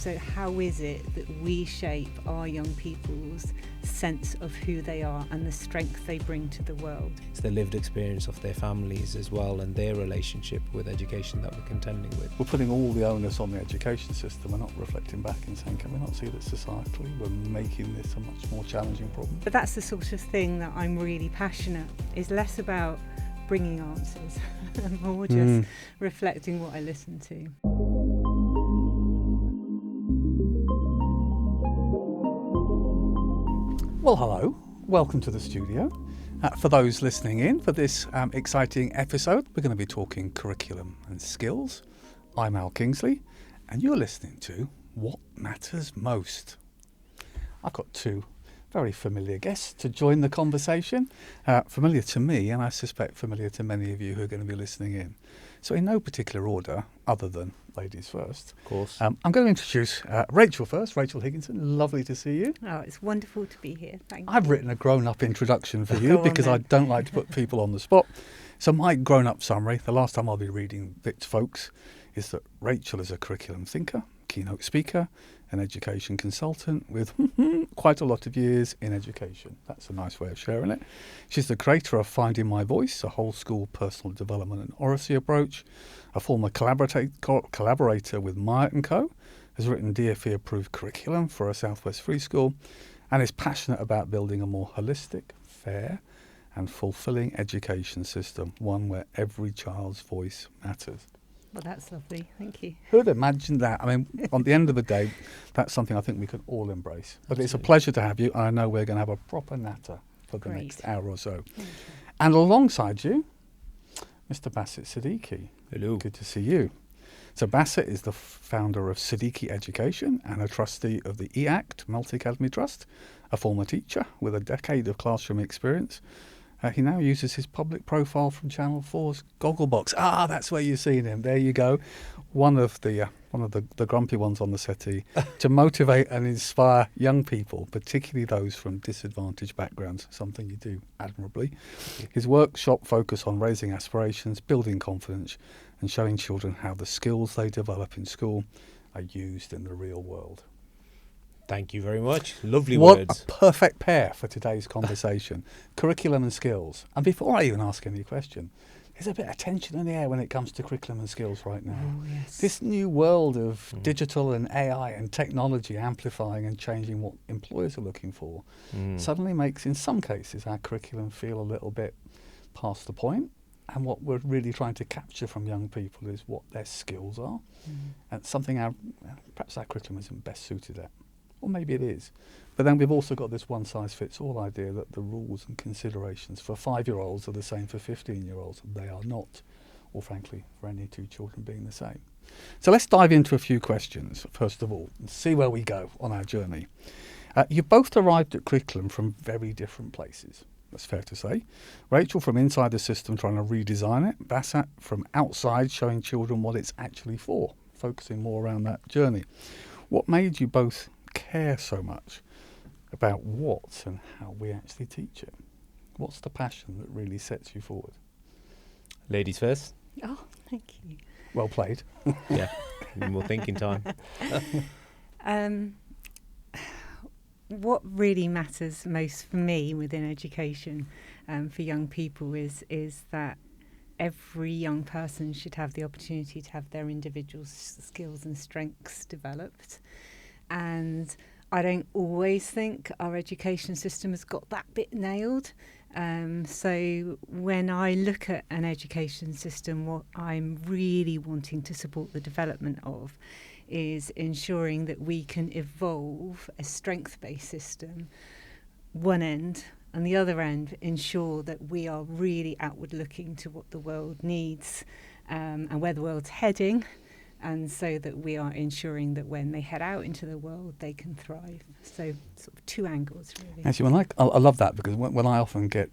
So how is it that we shape our young people's sense of who they are and the strength they bring to the world? It's the lived experience of their families as well, and their relationship with education that we're contending with. We're putting all the onus on the education system. We're not reflecting back and saying, can we not see that societally we're making this a much more challenging problem? But that's the sort of thing that I'm really passionate, is less about bringing answers and more just reflecting what I listen to. Well, hello. Welcome to the studio. For those listening in for this exciting episode, we're going to be talking curriculum and skills. I'm Al Kingsley, and you're listening to What Matters Most. I've got two very familiar guests to join the conversation. Familiar to me, and I suspect familiar to many of you who are going to be listening in. So in no particular order, other than ladies first. Of course. I'm going to introduce Rachel first. Rachel Higginson, lovely to see you. Oh, it's wonderful to be here. Thank you. I've written a grown-up introduction for you Go on because I then. don't like to put people on the spot. So my grown-up summary, the last time I'll be reading bits, folks, is that Rachel is a curriculum thinker, keynote speaker, an education consultant with quite a lot of years in education. That's a nice way of sharing it. She's the creator of Finding My Voice, a whole school personal development and oracy approach, a former collaborator with Myatt & Co., has written DFE approved curriculum for a Southwest free school, and is passionate about building a more holistic, fair and fulfilling education system, one where every child's voice matters. Well, that's lovely. Thank you. Who'd imagine that? I mean, on the end of the day, that's something I think we can all embrace. But it's a Absolutely. pleasure to have you, and I know we're going to have a proper natter for the Great. next hour or so. Thank you. And alongside you, Mr. Baasit Siddiqui. Hello. Good to see you. So Baasit is the founder of Siddiqui Education and a trustee of the EACT Multi-Academy Trust, a former teacher with a decade of classroom experience. He now uses his public profile from Channel 4's Gogglebox. Ah, that's where you've seen him. There you go. One of the grumpy ones on the settee to motivate and inspire young people, particularly those from disadvantaged backgrounds, something you do admirably. His workshop focus on raising aspirations, building confidence, and showing children how the skills they develop in school are used in the real world. Thank you very much. Lovely What words. a perfect pair for today's conversation. Curriculum and skills. And before I even ask any question, there's a bit of tension in the air when it comes to curriculum and skills right now. Oh, yes. This new world of digital and AI and technology amplifying and changing what employers are looking for suddenly makes, in some cases, our curriculum feel a little bit past the point. And what we're really trying to capture from young people is what their skills are. And something perhaps our curriculum isn't best suited at. Or maybe it is. But then we've also got this one-size-fits-all idea that the rules and considerations for 5-year-olds are the same for 15-year-olds. They are not, or frankly, for any two children being the same. So let's dive into a few questions, first of all, and see where we go on our journey. You both arrived at curriculum from very different places. That's fair to say. Rachel from inside the system trying to redesign it. Baasit from outside showing children what it's actually for, focusing more around that journey. What made you both care so much about what and how we actually teach it? What's the passion that really sets you forward? Ladies first. Oh, thank you. Well played. Yeah. More thinking time. What really matters most for me within education for young people is that every young person should have the opportunity to have their individual skills and strengths developed. And I don't always think our education system has got that bit nailed. So when I look at an education system, what I'm really wanting to support the development of is ensuring that we can evolve a strength-based system, one end, and the other end ensure that we are really outward looking to what the world needs and where the world's heading, and so that we are ensuring that when they head out into the world, they can thrive. So sort of two angles, really. Actually, I love that because when I often get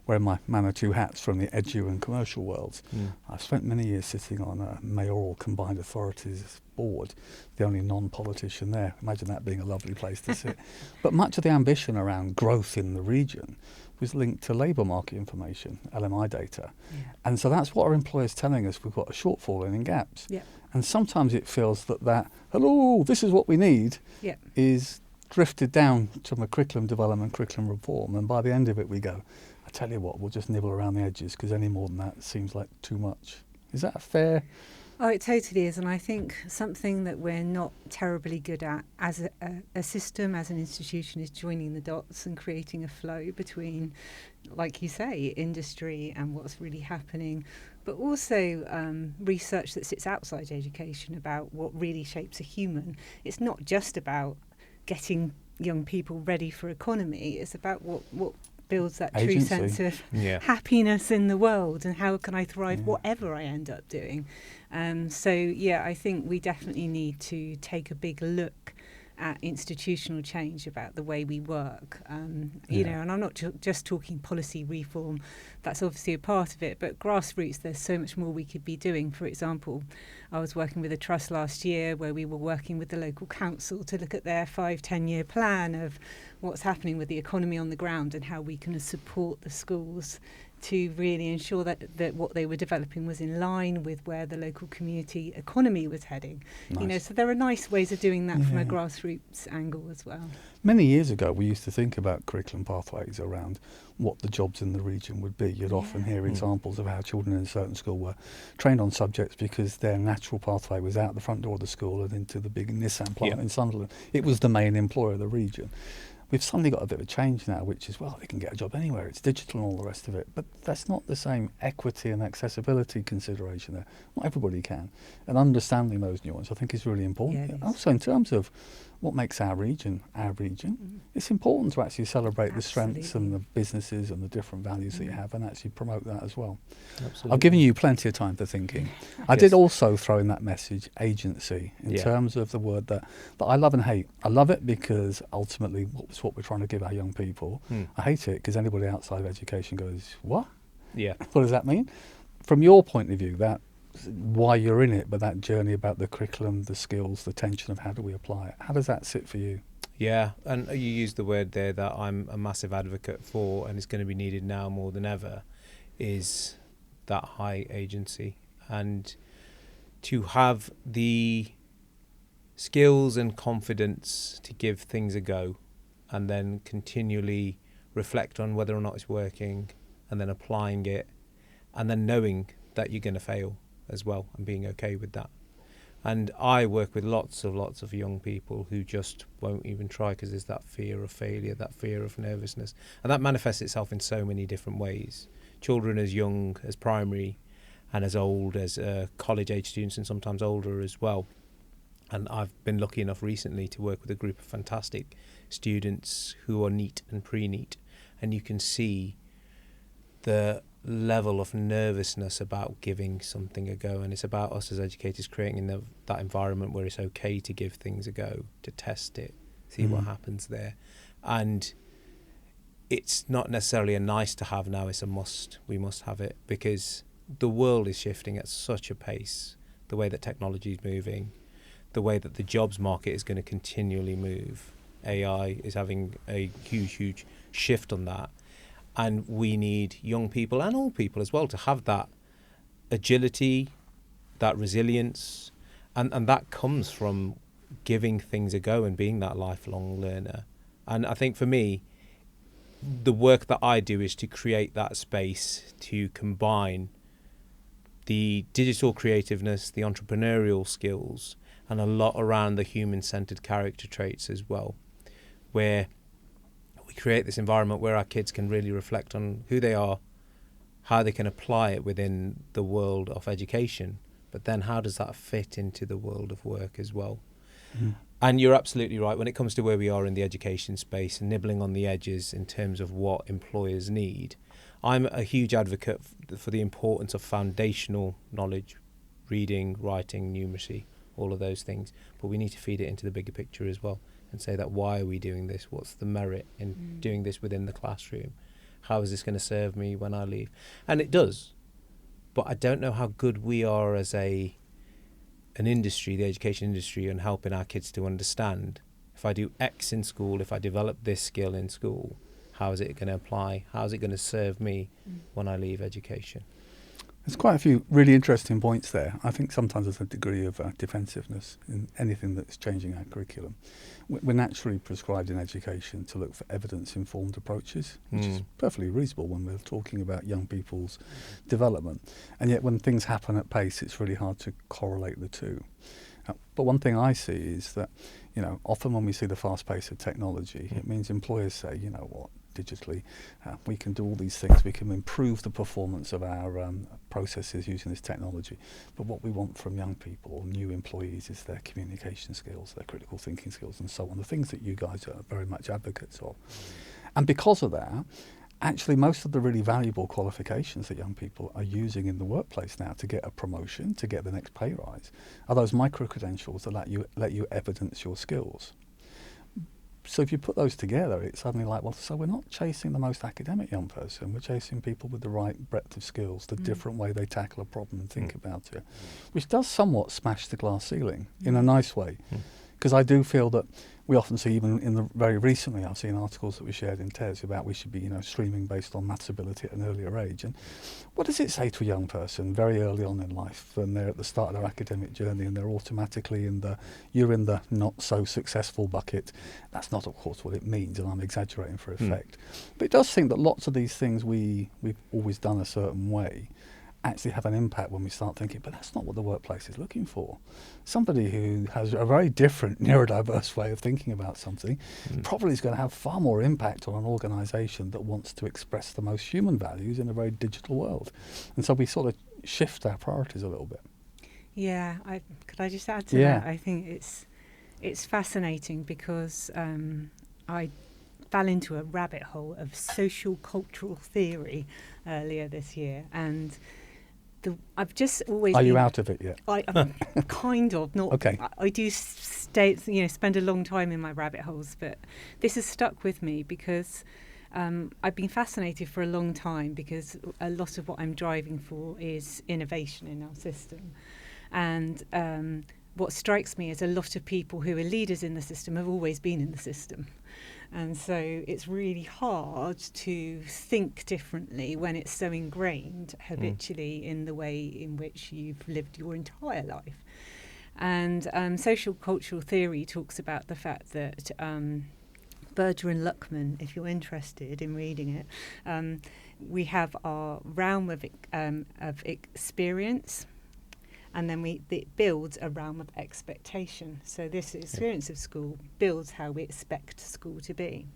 wearing my man or two hats from the edu and commercial worlds, I've spent many years sitting on a mayoral combined authorities board, the only non-politician there. Imagine that being a lovely place to sit. But much of the ambition around growth in the region was linked to labour market information, LMI data. Yeah. And so that's what our employers telling us we've got a shortfall in gaps. Yeah. And sometimes it feels that hello, this is what we need, Yeah. is drifted down to a curriculum development, curriculum reform. And by the end of it, we go, I tell you what, we'll just nibble around the edges because any more than that seems like too much. Is that fair? Oh, it totally is. And I think something that we're not terribly good at as a system, as an institution, is joining the dots and creating a flow between, like you say, industry and what's really happening, but also research that sits outside education about what really shapes a human. It's not just about getting young people ready for economy. It's about what builds that true Agency. sense of Yeah. happiness in the world and how can I thrive whatever I end up doing. So yeah, I think we definitely need to take a big look at institutional change about the way we work. You know, and I'm not just talking policy reform. That's obviously a part of it, but grassroots, there's so much more we could be doing. For example, I was working with a trust last year where we were working with the local council to look at their 5-10-year plan of what's happening with the economy on the ground and how we can support the schools to really ensure that what they were developing was in line with where the local community economy was heading. Nice. You know, so there are nice ways of doing that from a grassroots angle as well. Many years ago, we used to think about curriculum pathways around what the jobs in the region would be. You'd often hear examples of how children in a certain school were trained on subjects because their natural pathway was out the front door of the school and into the big Nissan plant in Sunderland. It was the main employer of the region. We've suddenly got a bit of a change now, which is, well, they can get a job anywhere. It's digital and all the rest of it. But that's not the same equity and accessibility consideration there. Not everybody can. And understanding those nuances, I think, is really important. Yeah, it is. Also, in terms of what makes our region, it's important to actually celebrate the strengths and the businesses and the different values that you have and actually promote that as well. Absolutely. I've given you plenty of time for thinking. I did also throw in that message, agency, in terms of the word that I love and hate. I love it because ultimately it's what we're trying to give our young people. I hate it because anybody outside of education goes, what? Yeah. What does that mean? From your point of view, that why you're in it, but that journey about the curriculum, the skills, the tension of how do we apply it. How does that sit for you? Yeah, and you used the word there that I'm a massive advocate for, and it's going to be needed now more than ever, is that high agency. And to have the skills and confidence to give things a go and then continually reflect on whether or not it's working and then applying it and then knowing that you're going to fail as well and being okay with that. And I work with lots of young people who just won't even try because there's that fear of failure, that fear of nervousness. And that manifests itself in so many different ways. Children as young as primary and as old as college-age students and sometimes older as well. And I've been lucky enough recently to work with a group of fantastic students who are NEET and pre-NEET. And you can see the level of nervousness about giving something a go, and it's about us as educators creating that environment where it's okay to give things a go, to test it, see what happens there. And it's not necessarily a nice to have now, it's a must. We must have it because the world is shifting at such a pace, the way that technology is moving, the way that the jobs market is going to continually move. AI is having a huge shift on that. And we need young people and old people as well to have that agility, that resilience. And that comes from giving things a go and being that lifelong learner. And I think for me, the work that I do is to create that space to combine the digital creativeness, the entrepreneurial skills, and a lot around the human-centered character traits as well, where we create this environment where our kids can really reflect on who they are, how they can apply it within the world of education, but then how does that fit into the world of work as well? And you're absolutely right, when it comes to where we are in the education space and nibbling on the edges in terms of what employers need, I'm a huge advocate for the importance of foundational knowledge, reading, writing, numeracy, all of those things, but we need to feed it into the bigger picture as well. And say that why are we doing this? What's the merit in doing this within the classroom? How is this going to serve me when I leave? And it does, but I don't know how good we are as an industry, the education industry, and helping our kids to understand if I do X in school, if I develop this skill in school, how is it going to apply? How is it going to serve me when I leave education? There's quite a few really interesting points there. I think sometimes there's a degree of defensiveness in anything that's changing our curriculum. We're naturally prescribed in education to look for evidence-informed approaches, which is perfectly reasonable when we're talking about young people's development. And yet when things happen at pace, it's really hard to correlate the two. But one thing I see is that, often when we see the fast pace of technology, it means employers say, you know what, digitally, we can do all these things, we can improve the performance of our processes using this technology. But what we want from young people, new employees, is their communication skills, their critical thinking skills, and so on, the things that you guys are very much advocates of. And because of that, actually most of the really valuable qualifications that young people are using in the workplace now to get a promotion, to get the next pay rise, are those micro-credentials that let you evidence your skills. So if you put those together, it's suddenly like, well, so we're not chasing the most academic young person, we're chasing people with the right breadth of skills, the different way they tackle a problem and think about it, which does somewhat smash the glass ceiling in a nice way. Because I do feel that we often see, even in the very recently, I've seen articles that we shared in TES about we should be, streaming based on maths ability at an earlier age. And what does it say to a young person very early on in life when they're at the start of their academic journey and they're automatically you're in the not so successful bucket? That's not, of course, what it means, and I'm exaggerating for effect. But it does seem that lots of these things we've always done a certain way actually have an impact when we start thinking, but that's not what the workplace is looking for. Somebody who has a very different neurodiverse way of thinking about something probably is going to have far more impact on an organisation that wants to express the most human values in a very digital world. And so we sort of shift our priorities a little bit. Yeah, could I just add to that? I think it's fascinating because I fell into a rabbit hole of social cultural theory earlier this year, and I've just always. Are you out of it yet? I'm kind of not. Okay. I do spend a long time in my rabbit holes, but this has stuck with me because I've been fascinated for a long time, because a lot of what I'm driving for is innovation in our system, and what strikes me is a lot of people who are leaders in the system have always been in the system. And so it's really hard to think differently when it's so ingrained habitually in the way in which you've lived your entire life. And social cultural theory talks about the fact that Berger and Luckman, if you're interested in reading it, we have our realm of experience, and then it builds a realm of expectation. So this experience of school builds how we expect school to be.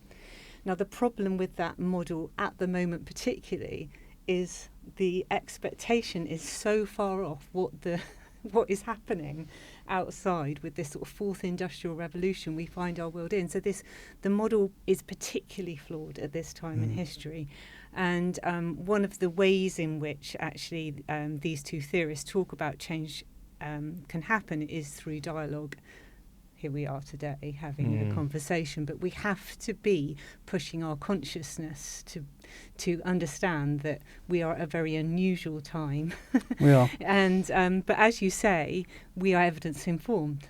Now, the problem with that model at the moment particularly is the expectation is so far off what is happening outside with this sort of fourth industrial revolution we find our world in. So the model is particularly flawed at this time in history. And one of the ways in which actually these two theorists talk about change can happen is through dialogue. Here we are today having a conversation, but we have to be pushing our consciousness to understand that we are at a very unusual time. We are. And but as you say, we are evidence informed.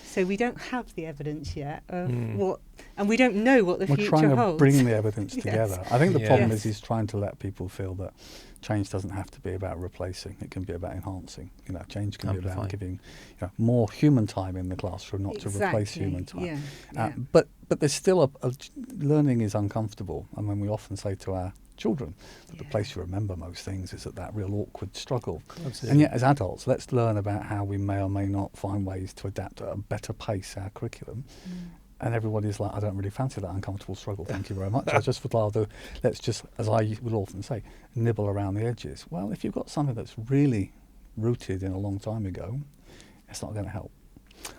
So we don't have the evidence yet of what, and we don't know what the future holds. We're trying to bring the evidence together. I think the problem Yes. is trying to let people feel that change doesn't have to be about replacing. It can be about enhancing. Change can be about giving more human time in the classroom, not to replace human time. But there's still learning is uncomfortable. I mean, we often say to our children that the place you remember most things is at that real awkward struggle. Absolutely. And yet as adults, let's learn about how we may or may not find ways to adapt at a better pace our curriculum. And everybody's like, I don't really fancy that uncomfortable struggle, thank you very much. I just would rather, let's just, as I would often say, nibble around the edges. Well, if you've got something that's really rooted in a long time ago, it's not going to help.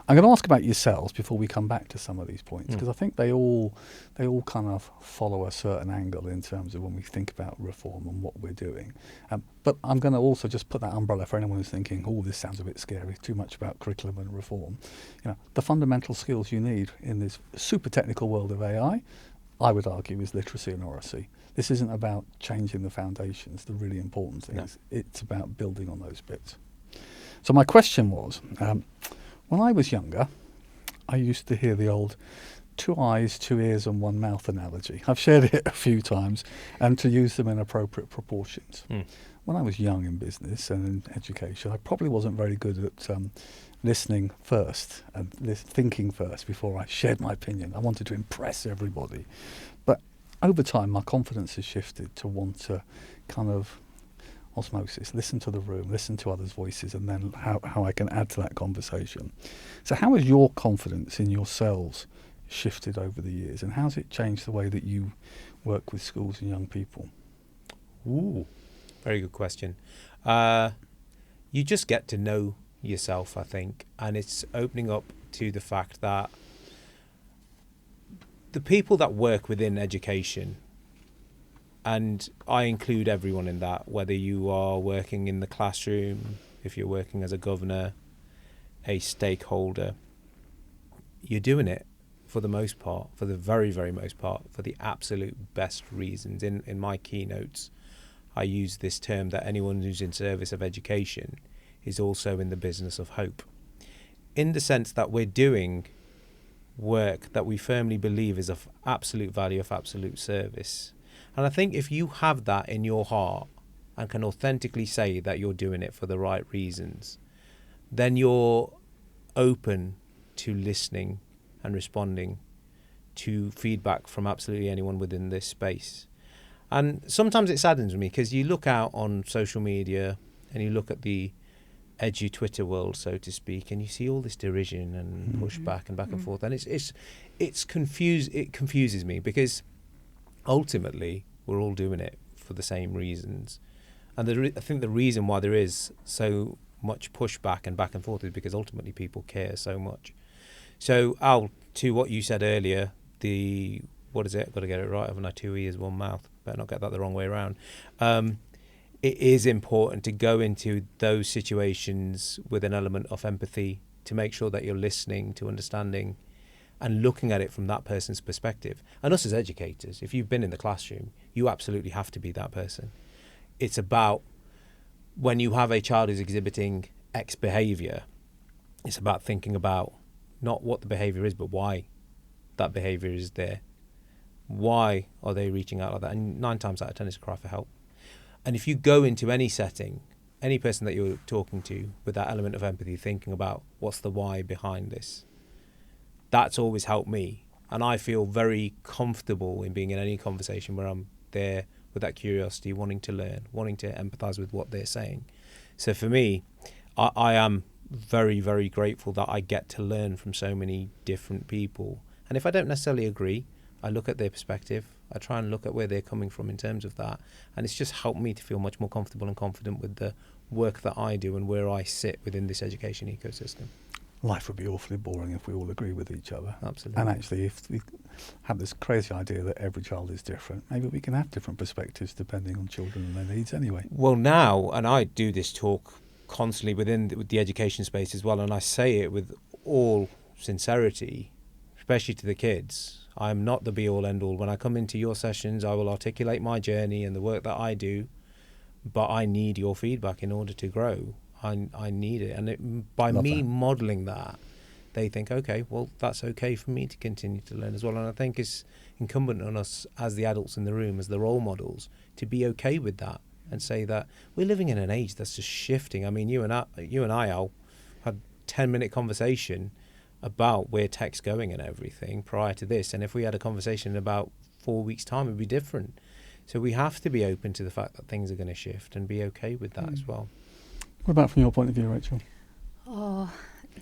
I'm going to ask about yourselves before we come back to some of these points, because I think they all kind of follow a certain angle in terms of when we think about reform and what we're doing. But I'm going to also just put that umbrella for anyone who's thinking, oh, this sounds a bit scary, too much about curriculum and reform. The fundamental skills you need in this super technical world of AI, I would argue, is literacy and oracy. This isn't about changing the foundations, the really important things. No. It's about building on those bits. So my question was, when I was younger, I used to hear the old two eyes, two ears and one mouth analogy. I've shared it a few times, and to use them in appropriate proportions. When I was young in business and in education, I probably wasn't very good at listening first and thinking first before I shared my opinion. I wanted to impress everybody. But over time, my confidence has shifted to want to kind of osmosis, listen to the room, listen to others' voices, and then how I can add to that conversation. So how has your confidence in yourselves shifted over the years, and how's it changed the way that you work with schools and young people? Ooh, very good question. You just get to know yourself, I think, and it's opening up to the fact that the people that work within education, and I include everyone in that, whether you are working in the classroom, if you're working as a governor, a stakeholder, you're doing it for the most part, for the very, very most part, for the absolute best reasons. In my keynotes, I use this term that anyone who's in service of education is also in the business of hope, in the sense that we're doing work that we firmly believe is of absolute value, of absolute service. And I think if you have that in your heart and can authentically say that you're doing it for the right reasons, then you're open to listening and responding to feedback from absolutely anyone within this space. And sometimes it saddens me, because you look out on social media and you look at the edu Twitter world, so to speak, and you see all this derision and pushback and back and forth, and it confuses me, because ultimately we're all doing it for the same reasons. And I think the reason why there is so much pushback and back and forth is because ultimately people care so much. So Al, to what you said earlier, what is it? I've got to get it right, haven't I? 2 ears, 1 mouth. Better not get that the wrong way around. It is important to go into those situations with an element of empathy, to make sure that you're listening, to understanding, and looking at it from that person's perspective. And us as educators, if you've been in the classroom, you absolutely have to be that person. It's about, when you have a child who's exhibiting X behaviour, it's about thinking about not what the behaviour is, but why that behaviour is there. Why are they reaching out like that? And 9 times out of 10 it's a cry for help. And if you go into any setting, any person that you're talking to with that element of empathy, thinking about what's the why behind this, that's always helped me. And I feel very comfortable in being in any conversation where I'm there with that curiosity, wanting to learn, wanting to empathise with what they're saying. So for me, I am very, very grateful that I get to learn from so many different people. And if I don't necessarily agree, I look at their perspective. I try and look at where they're coming from in terms of that. And it's just helped me to feel much more comfortable and confident with the work that I do and where I sit within this education ecosystem. Life would be awfully boring if we all agree with each other. Absolutely. And actually, if we have this crazy idea that every child is different, maybe we can have different perspectives depending on children and their needs anyway. Well, now, and I do this talk constantly with the education space as well, and I say it with all sincerity, especially to the kids. I'm not the be-all, end-all. When I come into your sessions, I will articulate my journey and the work that I do, but I need your feedback in order to grow. I need it. And by me modelling that, they think, okay, well, that's okay for me to continue to learn as well. And I think it's incumbent on us as the adults in the room, as the role models, to be okay with that and say that we're living in an age that's just shifting. I mean, you and I, Al, had a 10-minute conversation about where tech's going and everything prior to this. And if we had a conversation in about 4 weeks' time, it'd be different. So we have to be open to the fact that things are going to shift and be okay with that as well. What about from your point of view, Rachel? Oh,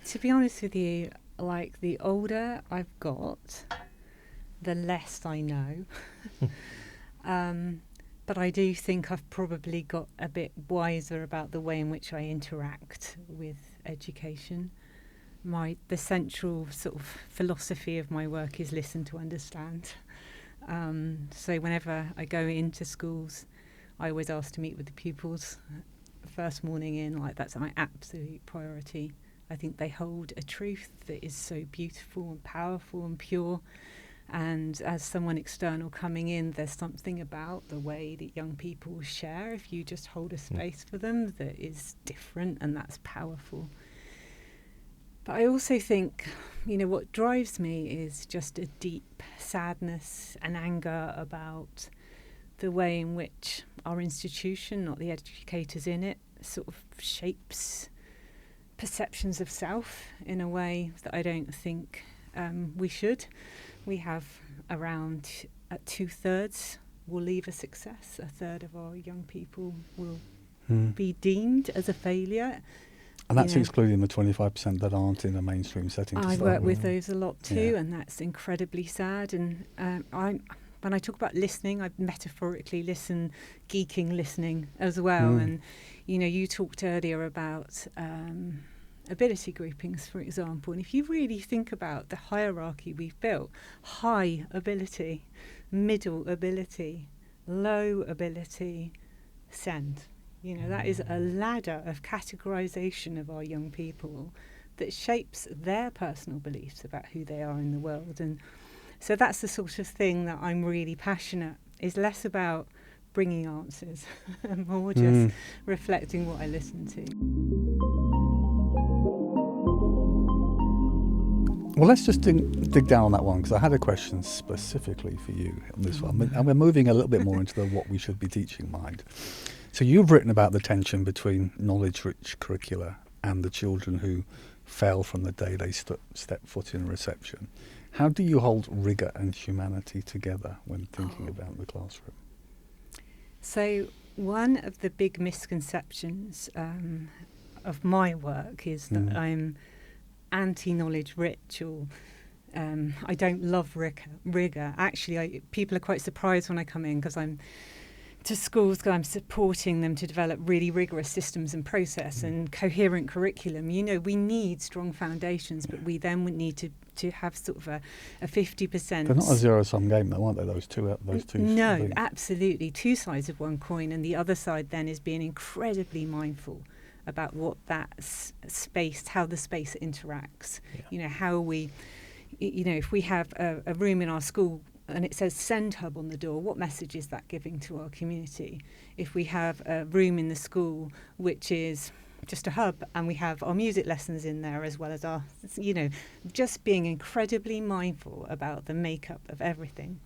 to be honest with you, like, the older I've got, the less I know. But I do think I've probably got a bit wiser about the way in which I interact with education. The central sort of philosophy of my work is listen to understand. So whenever I go into schools, I always ask to meet with the pupils first morning in. Like, that's my absolute priority. I think they hold a truth that is so beautiful and powerful and pure. And as someone external coming in, there's something about the way that young people share, if you just hold a space for them, that is different, and that's powerful. But I also think, what drives me is just a deep sadness and anger about the way in which our institution, not the educators in it, sort of shapes perceptions of self in a way that I don't think we should. We have around 2/3 will leave a success. 1/3 of our young people will be deemed as a failure. And that's excluding the 25% that aren't in a mainstream setting. I work with those a lot too, and that's incredibly sad. And when I talk about listening, I metaphorically listen, geeking listening as well. And, you talked earlier about ability groupings, for example. And if you really think about the hierarchy we've built, high ability, middle ability, low ability, send. That is a ladder of categorization of our young people that shapes their personal beliefs about who they are in the world. And so that's the sort of thing that I'm really passionate, is less about bringing answers and more just reflecting what I listen to. Well, let's just dig down on that one, because I had a question specifically for you on this one. And we're moving a little bit more into the what we should be teaching mind. So you've written about the tension between knowledge-rich curricula and the children who fail from the day they step foot in reception. How do you hold rigour and humanity together when thinking about the classroom? So one of the big misconceptions of my work is that I'm anti-knowledge rich, or I don't love rigour. Actually, people are quite surprised when I come in, because I'm to schools, because I'm supporting them to develop really rigorous systems and process and coherent curriculum. We need strong foundations, but we then would need to have sort of a 50%. They're not a zero-sum game, though, aren't they? Those two. No, things. Absolutely, two sides of one coin, and the other side then is being incredibly mindful about what that space, how the space interacts. How we, if we have a room in our school and it says Send Hub on the door, what message is that giving to our community? If we have a room in the school which is just a hub and we have our music lessons in there, as well as our, just being incredibly mindful about the makeup of everything.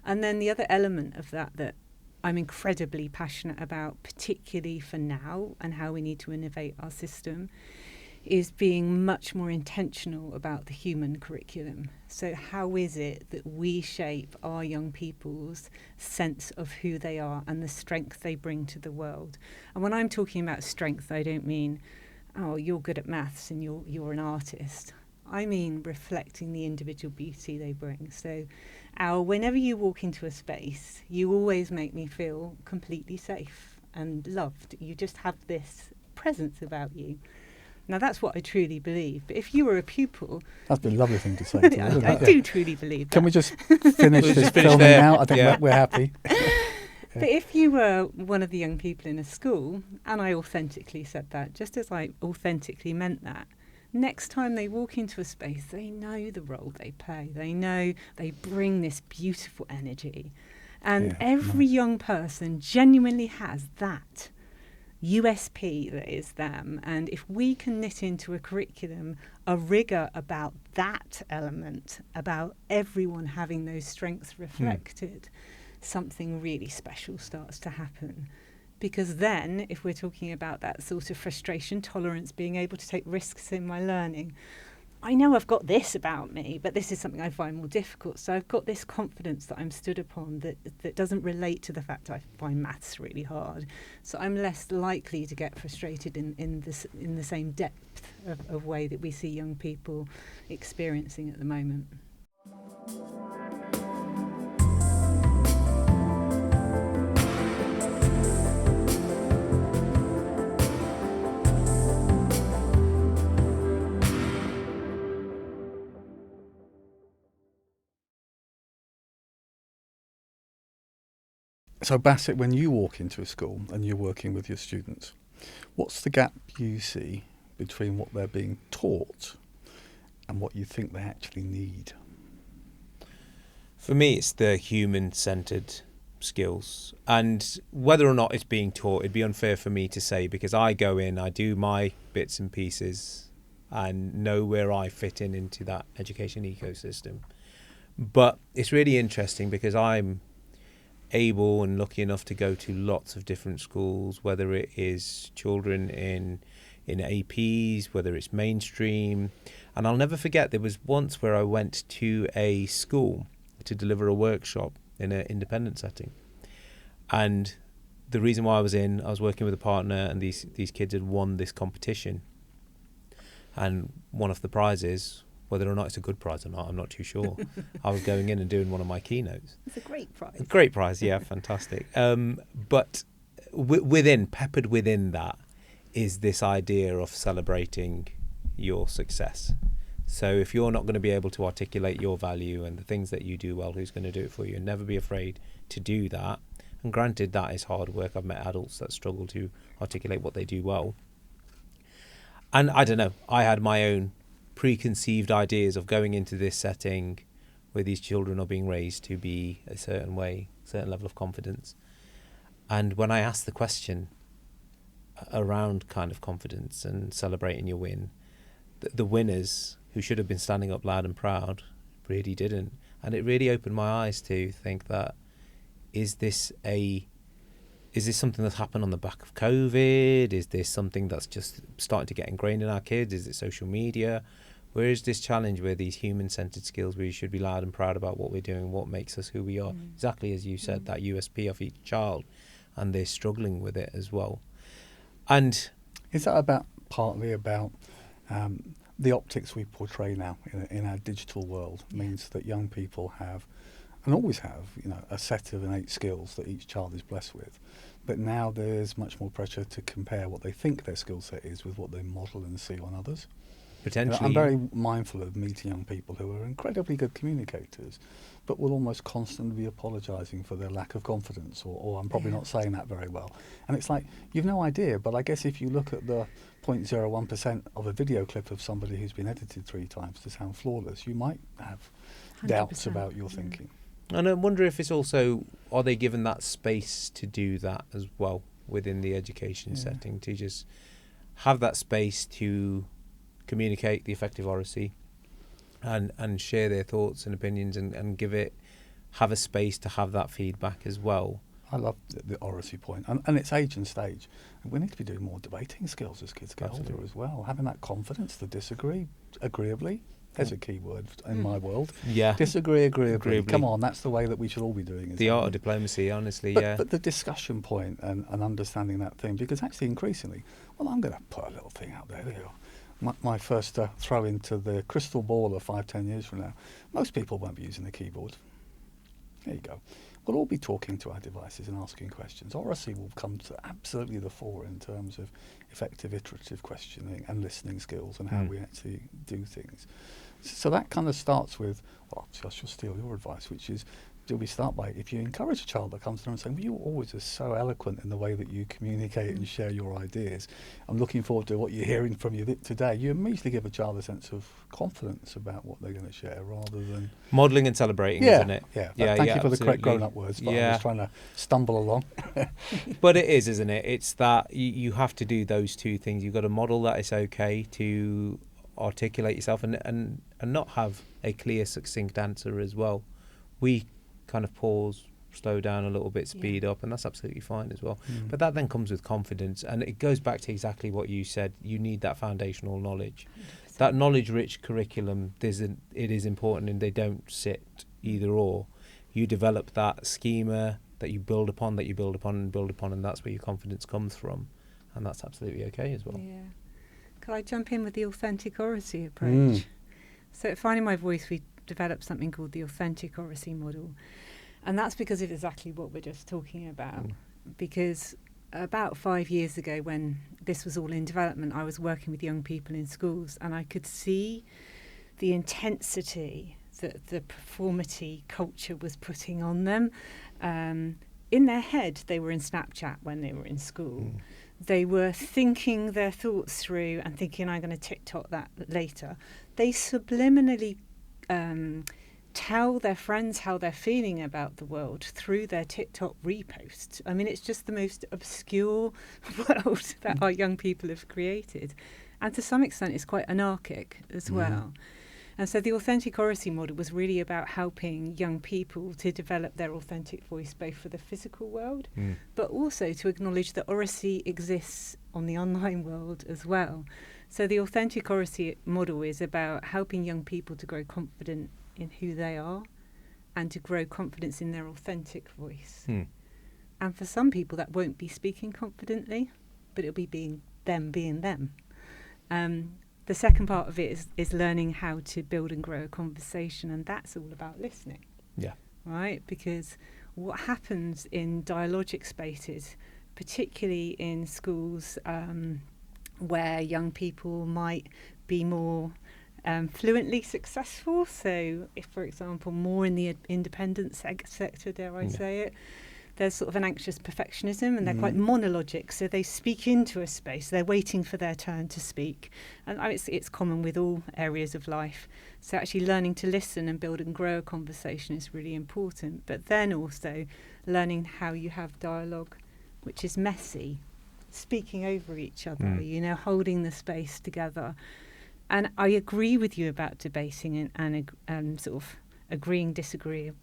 And then the other element of that I'm incredibly passionate about, particularly for now and how we need to innovate our system, is being much more intentional about the human curriculum. So how is it that we shape our young people's sense of who they are and the strength they bring to the world? And when I'm talking about strength, I don't mean, you're good at maths and you're an artist. I mean reflecting the individual beauty they bring. So whenever you walk into a space, you always make me feel completely safe and loved. You just have this presence about you. Now, that's what I truly believe. But if you were a pupil... That's been a lovely thing to say. I do truly believe that. Can we just finish this filming now? I think we're happy. But if you were one of the young people in a school, and I authentically said that, just as I authentically meant that, next time they walk into a space, they know the role they play. They know they bring this beautiful energy. And every young person genuinely has that USP that is them. And if we can knit into a curriculum a rigour about that element, about everyone having those strengths reflected, something really special starts to happen. Because then, if we're talking about that sort of frustration tolerance, being able to take risks in my learning, I know I've got this about me, but this is something I find more difficult. So I've got this confidence that I'm stood upon that doesn't relate to the fact I find maths really hard. So I'm less likely to get frustrated in the same depth of way that we see young people experiencing at the moment. So Baasit, when you walk into a school and you're working with your students, what's the gap you see between what they're being taught and what you think they actually need? For me, it's the human-centred skills. And whether or not it's being taught, it'd be unfair for me to say, because I go in, I do my bits and pieces, and know where I fit into that education ecosystem. But it's really interesting because I'm able and lucky enough to go to lots of different schools, whether it is children in APs, whether it's mainstream. And I'll never forget, there was once where I went to a school to deliver a workshop in an independent setting. And the reason why I was working with a partner, and these kids had won this competition. And one of the prizes, whether or not it's a good prize or not, I'm not too sure. I was going in and doing one of my keynotes. It's a great prize. A great prize, yeah, fantastic. But peppered within that is this idea of celebrating your success. So if you're not going to be able to articulate your value and the things that you do well, who's going to do it for you? And never be afraid to do that. And granted, that is hard work. I've met adults that struggle to articulate what they do well. And I don't know, I had my own preconceived ideas of going into this setting where these children are being raised to be a certain way, certain level of confidence. And when I asked the question around kind of confidence and celebrating your win, the winners who should have been standing up loud and proud really didn't. And it really opened my eyes to think that, is this something that's happened on the back of COVID? Is this something that's just starting to get ingrained in our kids? Is it social media? Where is this challenge where these human-centered skills where you should be loud and proud about what we're doing, what makes us who we are? Exactly as you said, that USP of each child, and they're struggling with it as well. And is that partly about the optics we portray now in our digital world? Means that young people have, and always have, a set of innate skills that each child is blessed with. But now there's much more pressure to compare what they think their skill set is with what they model and see on others. Potentially. I'm very mindful of meeting young people who are incredibly good communicators, but will almost constantly be apologising for their lack of confidence, or I'm probably not saying that very well. And it's like, you've no idea, but I guess if you look at the 0.01% of a video clip of somebody who's been edited 3 times to sound flawless, you might have doubts about your thinking. And I wonder if it's also, are they given that space to do that as well within the education setting, to just have that space to communicate the effective oracy and share their thoughts and opinions and have a space to have that feedback as well. I love the oracy point, and it's age and stage. We need to be doing more debating skills as kids get older as well, having that confidence to disagree agreeably. There's a key word in my world. Yeah. Disagree agreeably. Come on, that's the way that we should all be doing it. The art of diplomacy, honestly, But the discussion point and understanding that thing, because actually increasingly, I'm going to put a little thing out there. My first throw into the crystal ball of 5-10 years from now, most people won't be using the keyboard. There you go. We'll all be talking to our devices and asking questions. Oracy will come to absolutely the fore in terms of effective iterative questioning and listening skills and how we actually do things. So that kind of starts with, I shall steal your advice, which is, do we start by, if you encourage a child that comes through and saying, you always are so eloquent in the way that you communicate and share your ideas, I'm looking forward to what you're hearing from you today, you immediately give a child a sense of confidence about what they're going to share, rather than modelling and celebrating, isn't it? Thank you for the correct grown-up words, but I was trying to stumble along. But it is, isn't it? It's that you have to do those two things. You've got to model that it's okay to articulate yourself and not have a clear, succinct answer as well. We kind of pause, slow down a little bit, speed up, and that's absolutely fine as well. But that then comes with confidence, and it goes back to exactly what you said. You need that foundational knowledge. 100%. That knowledge-rich curriculum, it is important, and they don't sit either or. You develop that schema that you build upon, and that's where your confidence comes from, and that's absolutely okay as well. Yeah. Could I jump in with the authentic oracy approach? So at Finding My Voice, we developed something called the authentic oracy model, and that's because of exactly what we're just talking about. Because about 5 years ago, when this was all in development, I was working with young people in schools, and I could see the intensity that the performity culture was putting on them. In their head, they were in Snapchat when they were in school. They were thinking their thoughts through and thinking, I'm going to TikTok that later. They subliminally tell their friends how they're feeling about the world through their TikTok reposts. I mean, it's just the most obscure world that our young people have created. And to some extent, it's quite anarchic as well. And so the authentic oracy model was really about helping young people to develop their authentic voice, both for the physical world, but also to acknowledge that oracy exists on the online world as well. So the authentic oracy model is about helping young people to grow confident in who they are and to grow confidence in their authentic voice. And for some people, that won't be speaking confidently, but it'll be being them. The second part of it is learning how to build and grow a conversation, and that's all about listening. Yeah. Right? Because what happens in dialogic spaces, particularly in schools where young people might be more fluently successful, so if, for example, more in the independent sector, dare I say it, there's sort of an anxious perfectionism, and they're quite monologic, so they speak into a space, they're waiting for their turn to speak. And it's common with all areas of life. So actually learning to listen and build and grow a conversation is really important, but then also learning how you have dialogue, which is messy, speaking over each other, holding the space together. And I agree with you about debating and sort of disagreeing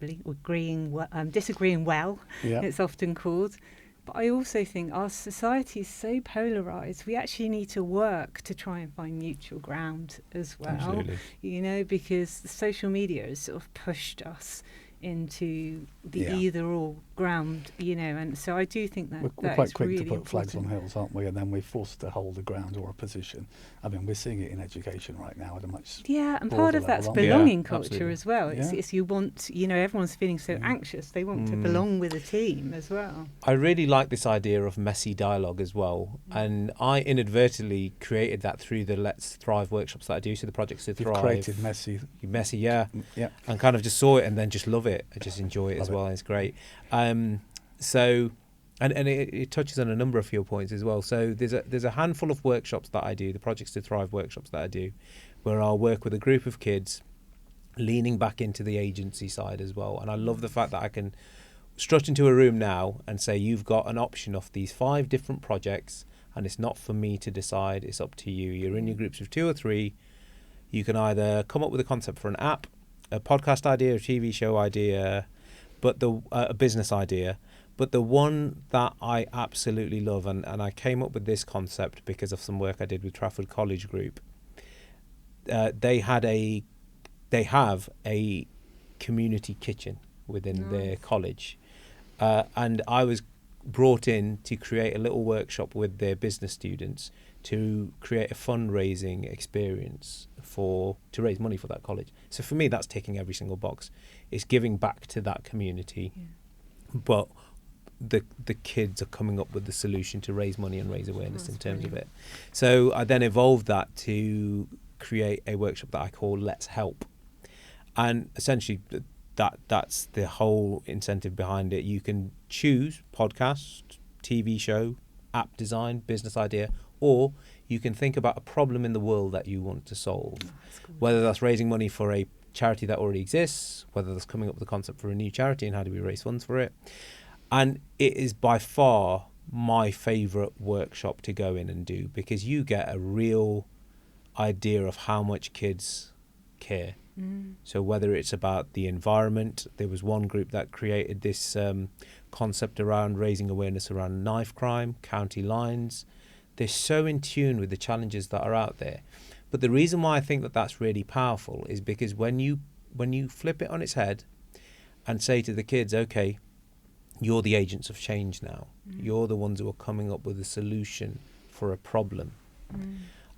well, it's often called. But I also think our society is so polarised, we actually need to work to try and find mutual ground as well. Absolutely. Because the social media has sort of pushed us into the either or ground, and so I do think that we're quite quick really to put flags on important. hills, aren't we? And then we're forced to hold a ground or a position. I mean, we're seeing it in education right now at a much and broader part of that's level, belonging culture absolutely. as well. It's you want, everyone's feeling so anxious, they want to belong with a team as well. I really like this idea of messy dialogue as well, and I inadvertently created that through the Let's Thrive workshops that I do. So the Projects to You've Thrive. created messy, and kind of just saw it and then just love it. I just enjoy it as well. And it's great. So, and it touches on a number of your points as well. So there's a handful of workshops that I do, the Projects to Thrive workshops that I do, where I'll work with a group of kids, leaning back into the agency side as well. And I love the fact that I can strut into a room now and say, you've got an option of these 5 different projects, and it's not for me to decide. It's up to you. You're in your groups of 2 or 3. You can either come up with a concept for an app, a podcast idea, a TV show idea, but a business idea. But the one that I absolutely love, and I came up with this concept because of some work I did with Trafford College Group. They have a community kitchen within their college, and I was brought in to create a little workshop with their business students to create a fundraising experience to raise money for that college. So for me, that's ticking every single box. It's giving back to that community, but the kids are coming up with the solution to raise money and raise awareness in terms of it. So I then evolved that to create a workshop that I call Let's Help, and essentially that's the whole incentive behind it. You can choose podcast, TV show, app design, business idea, or you can think about a problem in the world that you want to solve, whether that's raising money for a charity that already exists, whether that's coming up with a concept for a new charity and how do we raise funds for it. And it is by far my favourite workshop to go in and do, because you get a real idea of how much kids care. So whether it's about the environment, there was one group that created this concept around raising awareness around knife crime, county lines. They're so in tune with the challenges that are out there. But the reason why I think that that's really powerful is because when you flip it on its head and say to the kids, okay, you're the agents of change now. You're the ones who are coming up with a solution for a problem.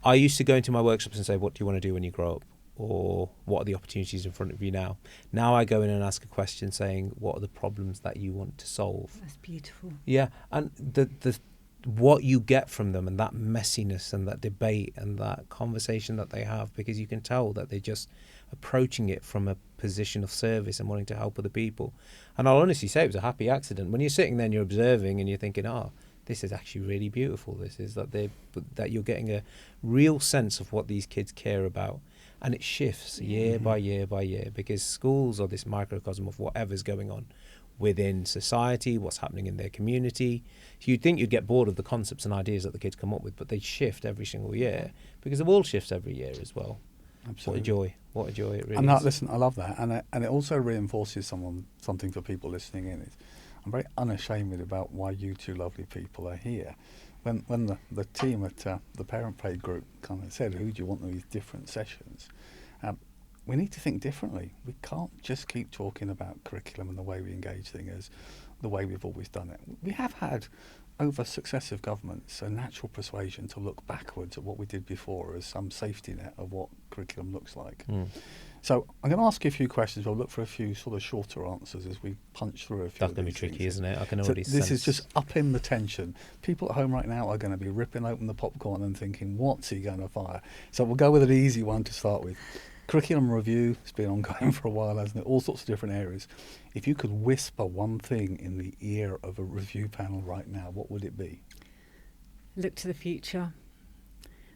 I used to go into my workshops and say, what do you want to do when you grow up? Or what are the opportunities in front of you now? Now I go in and ask a question saying, what are the problems that you want to solve? That's beautiful. Yeah, and the what you get from them, and that messiness and that debate and that conversation that they have, because you can tell that they're just approaching it from a position of service and wanting to help other people. And I'll honestly say it was a happy accident. When you're sitting there and you're observing and you're thinking, this is actually really beautiful. This is that you're getting a real sense of what these kids care about. And it shifts year by year by year, because schools are this microcosm of whatever's going on within society, what's happening in their community. So you'd think you'd get bored of the concepts and ideas that the kids come up with, but they shift every single year, because the world shifts every year as well. Absolutely. What a joy it really And is. listen, I love that, and it also reinforces something for people listening in. I'm very unashamed about why you two lovely people are here. When the team at the ParentPay Group kind of said, who do you want in these different sessions? We need to think differently. We can't just keep talking about curriculum and the way we engage things the way we've always done it. We have had, over successive governments, a natural persuasion to look backwards at what we did before as some safety net of what curriculum looks like. So I'm going to ask you a few questions. We'll look for a few sort of shorter answers as we punch through a few. That's going to be tricky, isn't it? I can already sense. This is just upping the tension. People at home right now are going to be ripping open the popcorn and thinking, what's he going to fire? So we'll go with an easy one to start with. Curriculum review has been ongoing for a while, hasn't it? All sorts of different areas. If you could whisper one thing in the ear of a review panel right now, what would it be? Look to the future.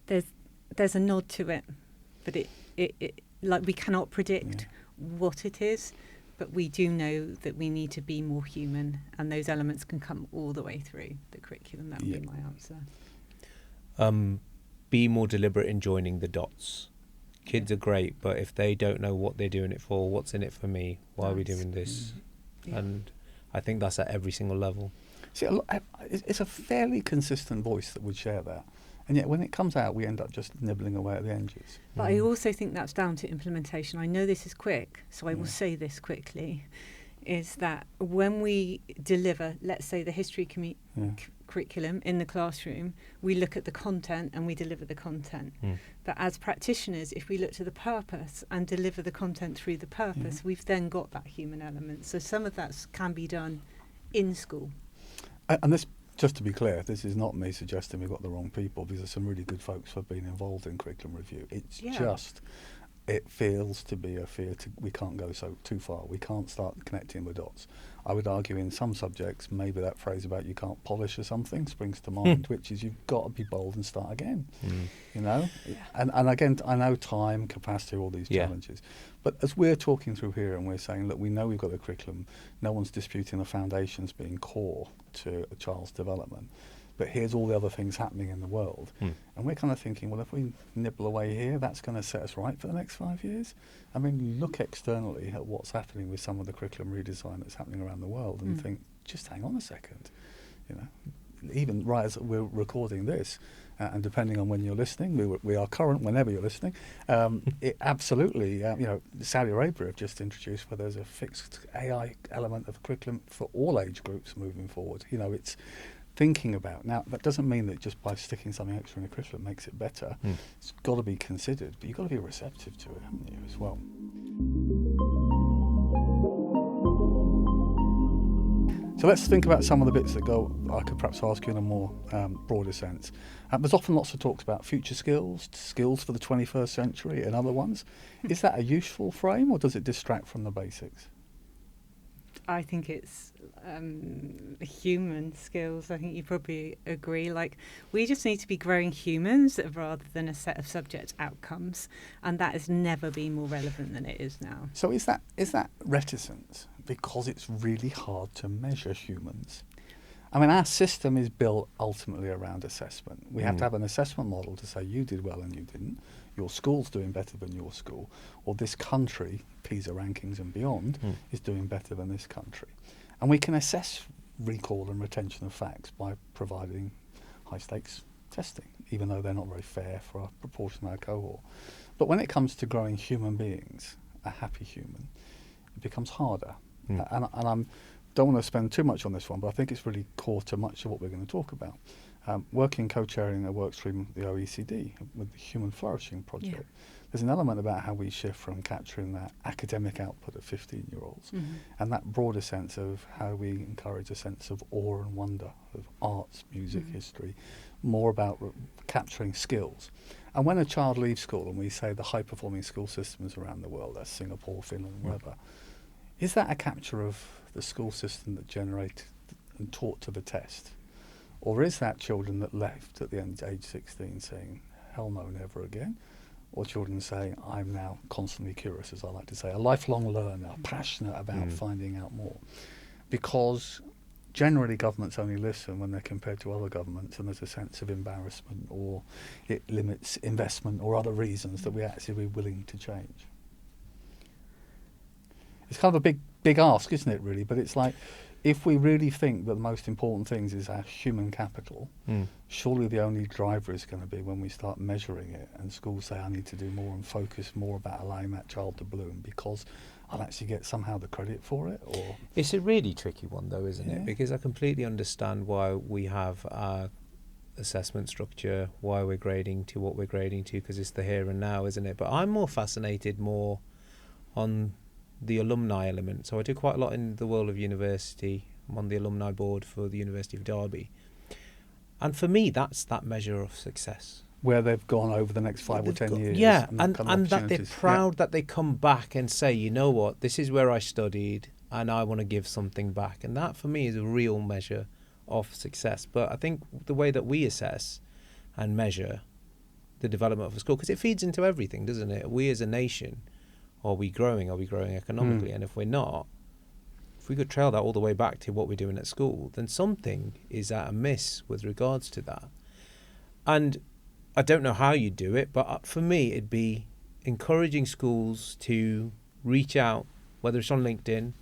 There's a nod to it, but it like we cannot predict what it is, but we do know that we need to be more human, and those elements can come all the way through the curriculum. That would be my answer. Be more deliberate in joining the dots. Kids are great, but if they don't know what they're doing it for, what's in it for me, why are we doing this? And I think that's at every single level. See, it's a fairly consistent voice that would share that. And yet when it comes out, we end up just nibbling away at the edges. But I also think that's down to implementation. I know this is quick, so I will say this quickly, is that when we deliver, let's say, the history curriculum in the classroom, we look at the content and we deliver the content. But as practitioners, if we look to the purpose and deliver the content through the purpose, we've then got that human element. So some of that can be done in school. And this, just to be clear, this is not me suggesting we've got the wrong people. These are some really good folks who have been involved in curriculum review. It's just, it feels to be a fear we can't go too far. We can't start connecting the dots. I would argue in some subjects, maybe that phrase about you can't polish or something springs to mind, which is you've got to be bold and start again, you know? And again, I know time, capacity, all these challenges. But as we're talking through here and we're saying, look, we know we've got a curriculum, no one's disputing the foundations being core to a child's development, but here's all the other things happening in the world. And we're kind of thinking, well, if we nibble away here, that's going to set us right for the next 5 years. I mean, look externally at what's happening with some of the curriculum redesign that's happening around the world and think, just hang on a second. You know, even right as we're recording this, and depending on when you're listening, we are current whenever you're listening. It absolutely, you know, Saudi Arabia have just introduced where there's a fixed AI element of curriculum for all age groups moving forward. You know, it's thinking about. Now, that doesn't mean that just by sticking something extra in a curriculum makes it better. It's got to be considered, but you've got to be receptive to it, haven't you, as well? So let's think about some of the bits that I could perhaps ask you in a more broader sense. There's often lots of talks about future skills for the 21st century and other ones. Is that a useful frame, or does it distract from the basics? I think it's human skills. I think you probably agree. Like, we just need to be growing humans rather than a set of subject outcomes, and that has never been more relevant than it is now. So is that reticence because it's really hard to measure humans? I mean, our system is built ultimately around assessment. We have to have an assessment model to say you did well and you didn't, your school's doing better than your school, or this country, PISA rankings and beyond, is doing better than this country. And we can assess recall and retention of facts by providing high-stakes testing, even though they're not very fair for a proportion of our cohort. But when it comes to growing human beings, a happy human, it becomes harder. And I don't want to spend too much on this one, but I think it's really core to much of what we're going to talk about. Working co-chairing a work stream with the OECD with the Human Flourishing Project, there's an element about how we shift from capturing that academic output of 15-year-olds and that broader sense of how we encourage a sense of awe and wonder of arts, music, history, more about capturing skills. And when a child leaves school, and we say the high-performing school systems around the world, that's Singapore, Finland, wherever, is that a capture of the school system that generated and taught to the test? Or is that children that left at the end, age 16, saying, hell no, never again? or children say, I'm now constantly curious, as I like to say, a lifelong learner, passionate about finding out more. Because generally governments only listen when they're compared to other governments and there's a sense of embarrassment or it limits investment or other reasons that we actually be willing to change. It's kind of a big ask, isn't it, really? But it's like, if we really think that the most important things is our human capital, surely the only driver is going to be when we start measuring it and schools say, I need to do more and focus more about allowing that child to bloom because I'll actually get somehow the credit for it. Or it's a really tricky one, though, isn't it? Because I completely understand why we have our assessment structure, why we're grading to what we're grading to, because it's the here and now, isn't it? But I'm more fascinated on the alumni element. So I do quite a lot in the world of university. I'm on the alumni board for the University of Derby. And for me, that's that measure of success. Where they've gone over the next 5 or 10 years. Yeah, and that they're proud that they come back and say, you know what, this is where I studied and I want to give something back. And that for me is a real measure of success. But I think the way that we assess and measure the development of a school, because it feeds into everything, doesn't it? We as a nation, are we growing economically? And if we're not, if we could trail that all the way back to what we're doing at school, then something is at a miss with regards to that. And I don't know how you do it, but for me, it'd be encouraging schools to reach out, whether it's on LinkedIn,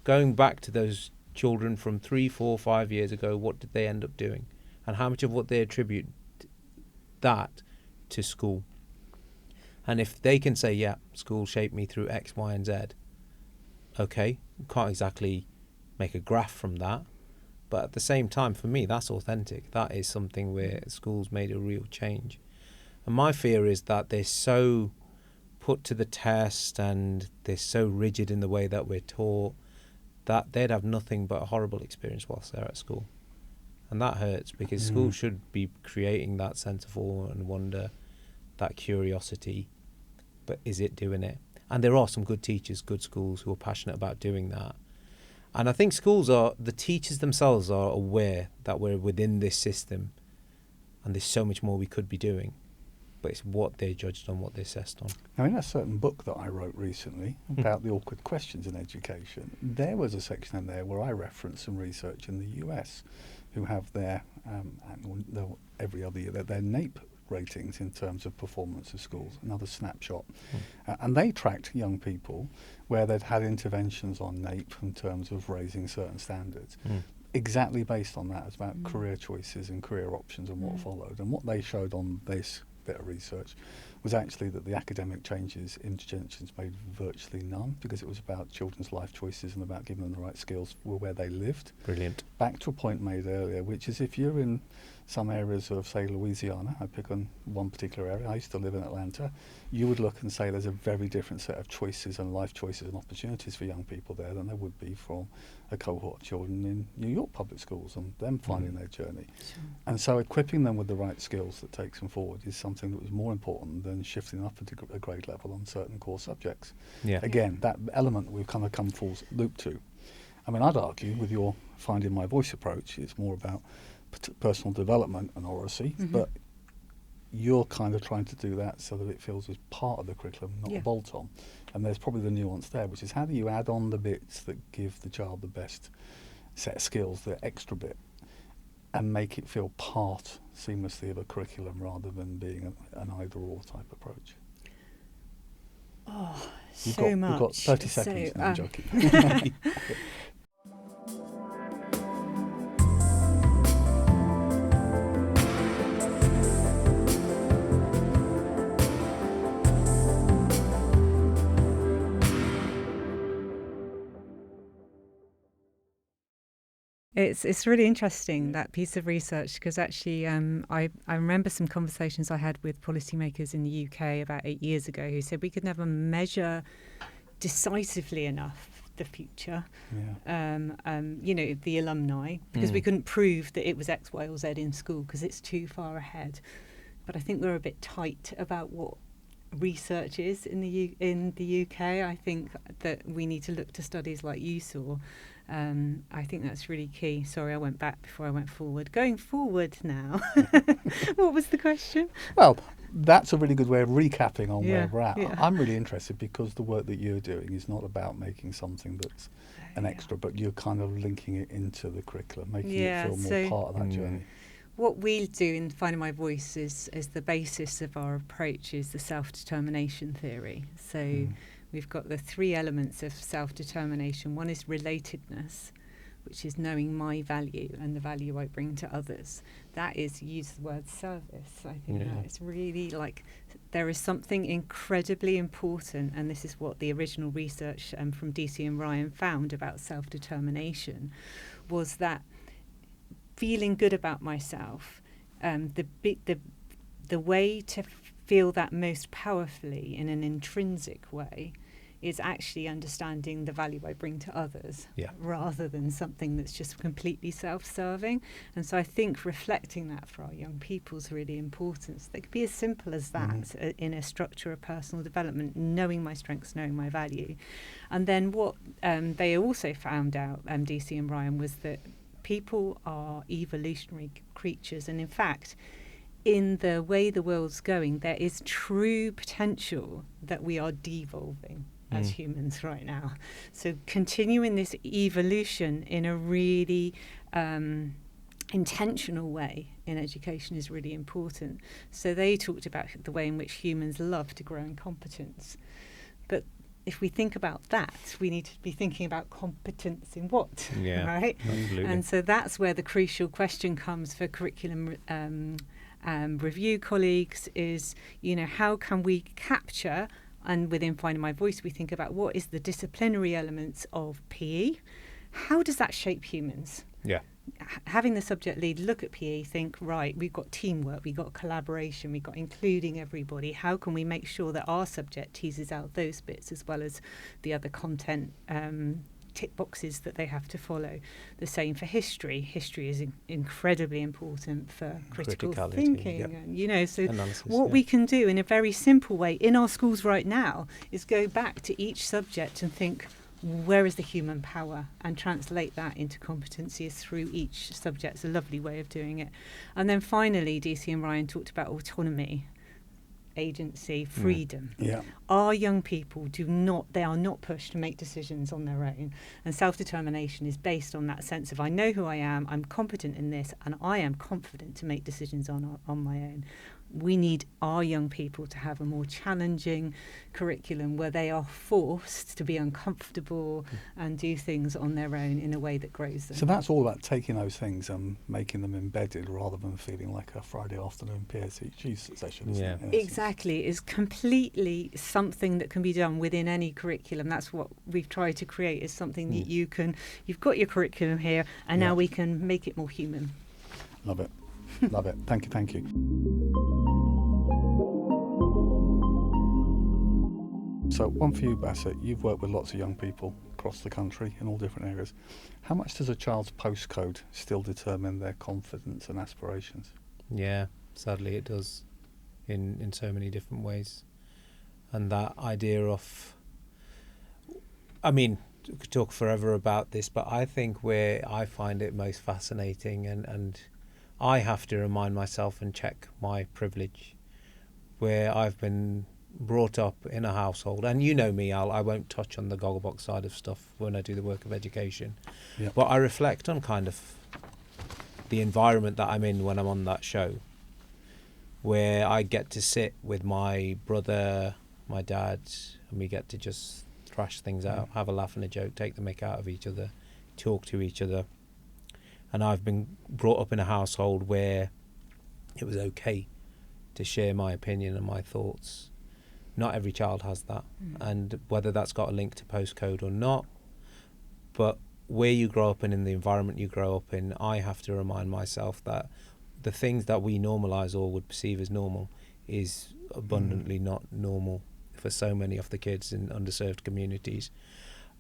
going back to those children from 3, 4, 5 years ago, what did they end up doing? And how much of what they attribute that to school? And if they can say, yeah, school shaped me through X, Y, and Z, okay, can't exactly make a graph from that. But at the same time, for me, that's authentic. That is something where schools made a real change. And my fear is that they're so put to the test and they're so rigid in the way that we're taught that they'd have nothing but a horrible experience whilst they're at school. And that hurts because schools should be creating that sense of awe and wonder, that curiosity. But is it doing it? And there are some good teachers, good schools who are passionate about doing that. And I think the teachers themselves are aware that we're within this system and there's so much more we could be doing. But it's what they're judged on, what they're assessed on. Now, in a certain book that I wrote recently about the awkward questions in education, there was a section in there where I referenced some research in the US who have their, every other year, their NAEP ratings in terms of performance of schools, another snapshot. And they tracked young people where they'd had interventions on NAEP in terms of raising certain standards, exactly based on that. It's about career choices and career options and what followed. And what they showed on this bit of research was actually that the academic changes, interventions made virtually none, because it was about children's life choices and about giving them the right skills where they lived. Brilliant. Back to a point made earlier, which is if you're in some areas of, say, Louisiana, I pick on one particular area, I used to live in Atlanta, you would look and say there's a very different set of choices and life choices and opportunities for young people there than there would be from a cohort of children in New York public schools and them finding their journey. Sure. And so equipping them with the right skills that takes them forward is something that was more important than shifting up a grade level on certain core subjects. Yeah. Again, that element we've kind of come full loop to. I mean, I'd argue with your finding my voice approach, it's more about personal development and oracy, but you're kind of trying to do that so that it feels as part of the curriculum, not a bolt-on. And there's probably the nuance there, which is how do you add on the bits that give the child the best set of skills, the extra bit, and make it feel part seamlessly of a curriculum rather than being an either-or type approach. Oh, You've much. got 30 seconds now, I'm joking. It's really interesting, that piece of research, because actually I remember some conversations I had with policymakers in the UK about 8 years ago who said we could never measure decisively enough the future, the alumni, because we couldn't prove that it was X, Y or Z in school because it's too far ahead. But I think we're a bit tight about what research is in the UK. I think that we need to look to studies like you saw. I think that's really key. Sorry, I went back before I went forward. Going forward now, what was the question? Well, that's a really good way of recapping on Yeah, where we're at. yeah. I'm really interested because the work that you're doing is not about making something that's an extra, but you're kind of linking it into the curriculum, making it feel more part of that journey. What we do in Finding My Voice is the basis of our approach is the self-determination theory. So we've got the 3 elements of self-determination. One is relatedness, which is knowing my value and the value I bring to others. That is, use the word service. I think that it's really like there is something incredibly important, and this is what the original research from DC and Ryan found about self-determination, was that feeling good about myself, the way to feel that most powerfully in an intrinsic way is actually understanding the value I bring to others, rather than something that's just completely self-serving. And so I think reflecting that for our young people is really important. So they could be as simple as that in a structure of personal development, knowing my strengths, knowing my value. And then what they also found out, DC and Ryan, was that people are evolutionary creatures, and in fact, in the way the world's going, there is true potential that we are devolving as humans right now. So continuing this evolution in a really intentional way in education is really important. So they talked about the way in which humans love to grow in competence. But if we think about that, we need to be thinking about competence in what, right? Absolutely. And so that's where the crucial question comes for curriculum review colleagues is, how can we capture, and within Finding My Voice, we think about what is the disciplinary elements of PE. How does that shape humans? Yeah. Having the subject lead look at PE, think, right, we've got teamwork, we've got collaboration, we've got including everybody. How can we make sure that our subject teases out those bits as well as the other content tick boxes that they have to follow? The same for history. History is incredibly important for critical thinking. And, so analysis, what we can do in a very simple way in our schools right now is go back to each subject and think, where is the human power, and translate that into competencies through each subject. It's a lovely way of doing it. And then finally, DC and Ryan talked about autonomy, agency, freedom. Our young people they are not pushed to make decisions on their own. And self-determination is based on that sense of, I know who I am, I'm competent in this, and I am confident to make decisions on my own. We need our young people to have a more challenging curriculum where they are forced to be uncomfortable and do things on their own in a way that grows them. So that's all about taking those things and making them embedded rather than feeling like a Friday afternoon PSHE session, isn't it? Exactly. It's completely something that can be done within any curriculum. That's what we've tried to create, is something that you've got your curriculum here, and now we can make it more human. Love it. Love it. Thank you. So one for you, Baasit. You've worked with lots of young people across the country in all different areas. How much does a child's postcode still determine their confidence and aspirations? Yeah, sadly it does, in so many different ways. And that idea of, I mean, we could talk forever about this, but I think where I find it most fascinating, and I have to remind myself and check my privilege, where I've been brought up in a household, and you know me, I won't touch on the Gogglebox side of stuff when I do the work of education, but I reflect on kind of the environment that I'm in when I'm on that show, where I get to sit with my brother, my dad, and we get to just thrash things out, have a laugh and a joke, take the mick out of each other, talk to each other. And I've been brought up in a household where it was okay to share my opinion and my thoughts. Not every child has that, and whether that's got a link to postcode or not, but where you grow up and in the environment you grow up in, I have to remind myself that the things that we normalise or would perceive as normal is abundantly not normal for so many of the kids in underserved communities.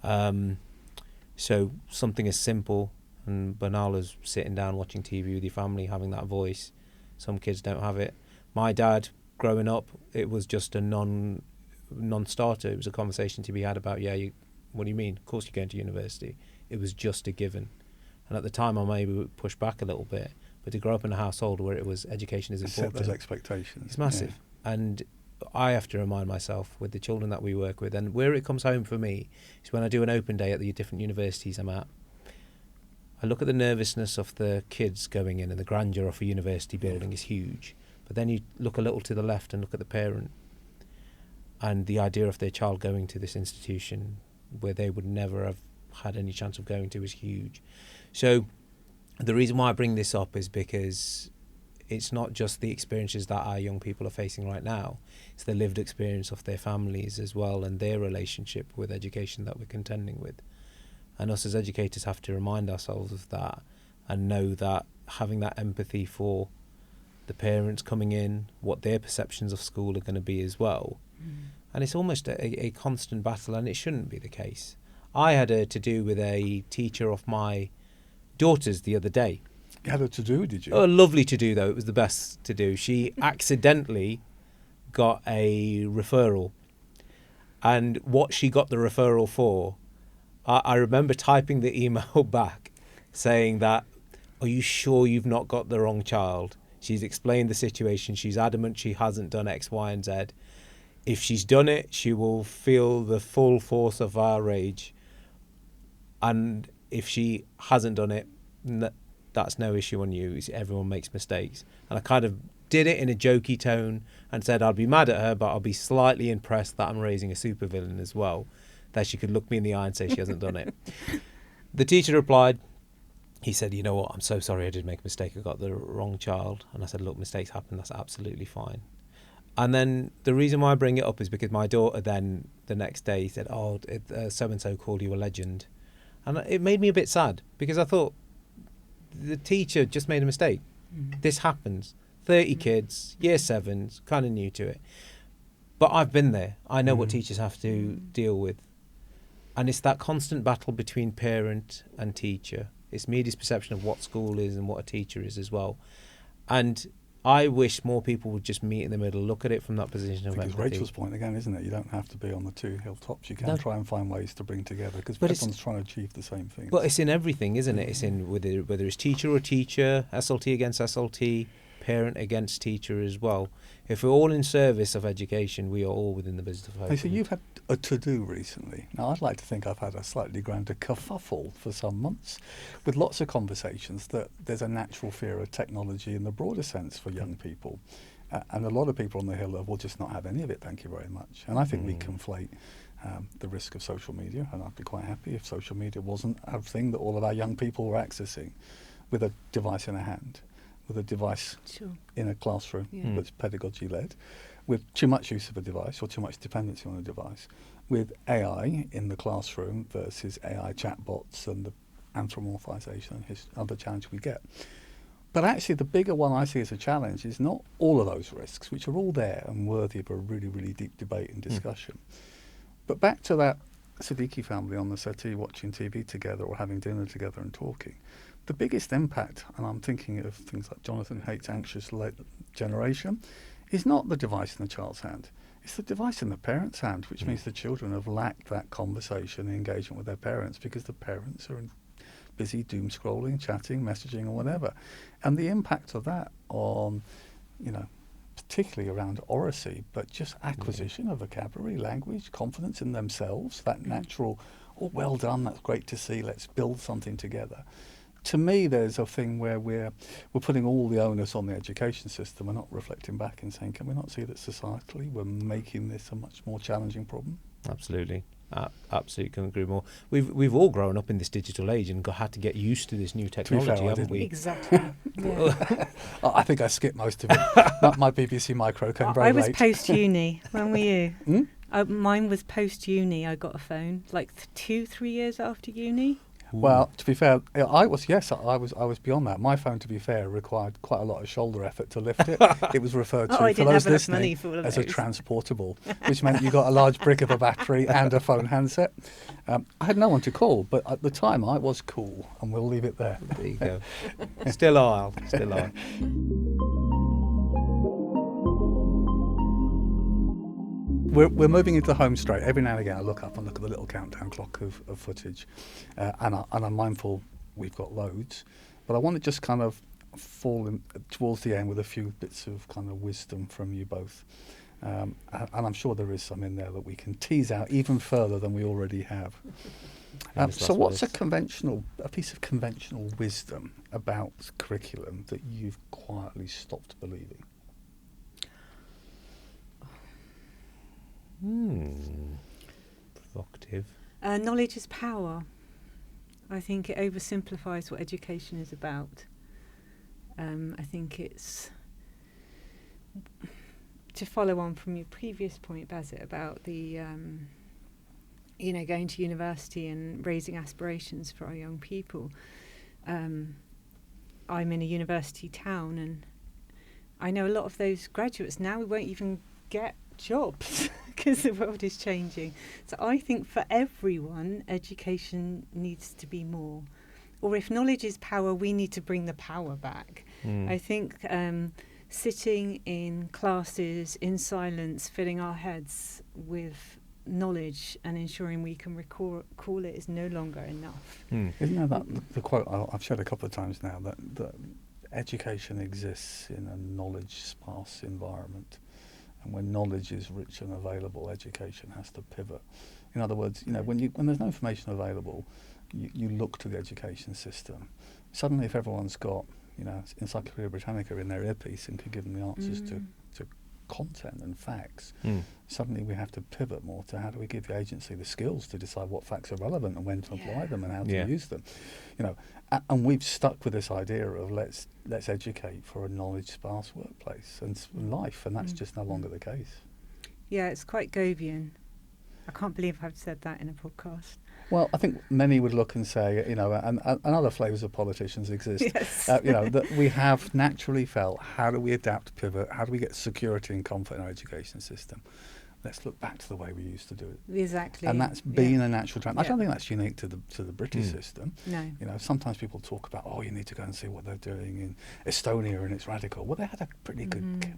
So something as simple and banal as sitting down watching TV with your family, having that voice, some kids don't have it. My dad, growing up, it was just a non-starter. It was a conversation to be had about, what do you mean? Of course you're going to university. It was just a given. And at the time I maybe pushed back a little bit, but to grow up in a household where it was education is important. Set those expectations. It's massive. And I have to remind myself with the children that we work with, and where it comes home for me is when I do an open day at the different universities I'm at. I look at the nervousness of the kids going in, and the grandeur of a university building is huge. But then you look a little to the left and look at the parent, and the idea of their child going to this institution where they would never have had any chance of going to is huge. So the reason why I bring this up is because it's not just the experiences that our young people are facing right now, it's the lived experience of their families as well, and their relationship with education that we're contending with. And us as educators have to remind ourselves of that, and know that having that empathy for the parents coming in, what their perceptions of school are going to be as well. And it's almost a constant battle, and it shouldn't be the case. I had a to-do with a teacher of my daughter's the other day. You had a to-do, did you? Oh, a lovely to-do, though. It was the best to-do. She accidentally got a referral. And what she got the referral for, I remember typing the email back saying that, are you sure you've not got the wrong child? She's explained the situation. She's adamant she hasn't done X, Y, and Z. If she's done it, she will feel the full force of our rage. And if she hasn't done it, that's no issue on you. Everyone makes mistakes. And I kind of did it in a jokey tone and said I'd be mad at her, but I'll be slightly impressed that I'm raising a supervillain as well, that she could look me in the eye and say she hasn't done it. The teacher replied, he said, you know what, I'm so sorry I did make a mistake. I got the wrong child. And I said, look, mistakes happen. That's absolutely fine. And then the reason why I bring it up is because my daughter then the next day said, oh, so-and-so called you a legend. And it made me a bit sad because I thought the teacher just made a mistake. This happens. 30 kids, year 7s, kind of new to it. But I've been there. I know what teachers have to deal with. And it's that constant battle between parent and teacher. It's media's perception of what school is and what a teacher is as well. And I wish more people would just meet in the middle, look at it from that position of empathy. It's Rachel's point again, isn't it? You don't have to be on the two hilltops. You can try and find ways to bring together, because everyone's trying to achieve the same thing. But it's in everything, isn't it? It's in whether it's teacher or teacher, SLT against SLT, parent against teacher as well. If we're all in service of education, we are all within the business of helping. Hey, so you've had a to-do recently. Now, I'd like to think I've had a slightly grander kerfuffle for some months, with lots of conversations that there's a natural fear of technology in the broader sense for young people. And a lot of people on the Hill will just not have any of it, thank you very much. And I think we conflate the risk of social media, and I'd be quite happy if social media wasn't a thing that all of our young people were accessing with a device in a hand, with a device in a classroom that's pedagogy-led, with too much use of a device or too much dependency on a device, with AI in the classroom versus AI chatbots and the anthropomorphization and other challenge we get. But actually the bigger one I see as a challenge is not all of those risks, which are all there and worthy of a really, really deep debate and discussion. But back to that Siddiqui family on the settee watching TV together or having dinner together and talking. The biggest impact, and I'm thinking of things like Jonathan Haidt's anxious late generation, is not the device in the child's hand. It's the device in the parent's hand, which means the children have lacked that conversation and engagement with their parents because the parents are busy doom scrolling, chatting, messaging or whatever. And the impact of that on, particularly around oracy, but just acquisition of vocabulary, language, confidence in themselves, that natural, oh, well done, that's great to see, let's build something together. To me, there's a thing where we're putting all the onus on the education system. We're not reflecting back and saying, can we not see that societally we're making this a much more challenging problem? Absolutely. Absolutely, couldn't agree more. We've all grown up in this digital age and had to get used to this new technology, haven't we? Exactly. I think I skipped most of it. My BBC Micro came very late. I was post-uni. When were you? Mine was post-uni. I got a phone like 2-3 years after uni. Well, to be fair, I was beyond that. My phone, to be fair, required quite a lot of shoulder effort to lift it. It was referred to, for those listening, as a transportable, which meant you got a large brick of a battery and a phone handset. I had no one to call, but at the time I was cool, and we'll leave it there. There you go. Still are. We're moving into home straight. Every now and again I look up and look at the little countdown clock of footage, and I'm mindful we've got loads, but I want to just kind of towards the end with a few bits of kind of wisdom from you both. And I'm sure there is some in there that we can tease out even further than we already have. So what's a piece of conventional wisdom about curriculum that you've quietly stopped believing? Provocative. Knowledge is power. I think it oversimplifies what education is about. I think it's, to follow on from your previous point, Baasit, about the going to university and raising aspirations for our young people. I'm in a university town, and I know a lot of those graduates now won't even get jobs because the world is changing. So I think for everyone, education needs to be more. Or if knowledge is power, we need to bring the power back. I think sitting in classes in silence, filling our heads with knowledge and ensuring we can recall it is no longer enough. Isn't that the quote I've shared a couple of times now, that education exists in a knowledge-sparse environment, and when knowledge is rich and available, education has to pivot. In other words, when there's no information available, you look to the education system. Suddenly, if everyone's got Encyclopedia Britannica in their earpiece and could give them the answers to content and facts, suddenly we have to pivot more to how do we give the agency the skills to decide what facts are relevant and when to apply them and how to use them. And we've stuck with this idea of let's educate for a knowledge-sparse workplace and life, and that's just no longer the case. Yeah, it's quite Govian. I can't believe I've said that in a podcast. Well, I think many would look and say, and other flavours of politicians exist, yes. That we have naturally felt, how do we adapt, pivot, how do we get security and comfort in our education system? Let's look back to the way we used to do it. Exactly. And that's been a natural trend. I don't think that's unique to the British system. No. Sometimes people talk about, you need to go and see what they're doing in Estonia and it's radical. Well, they had a pretty good,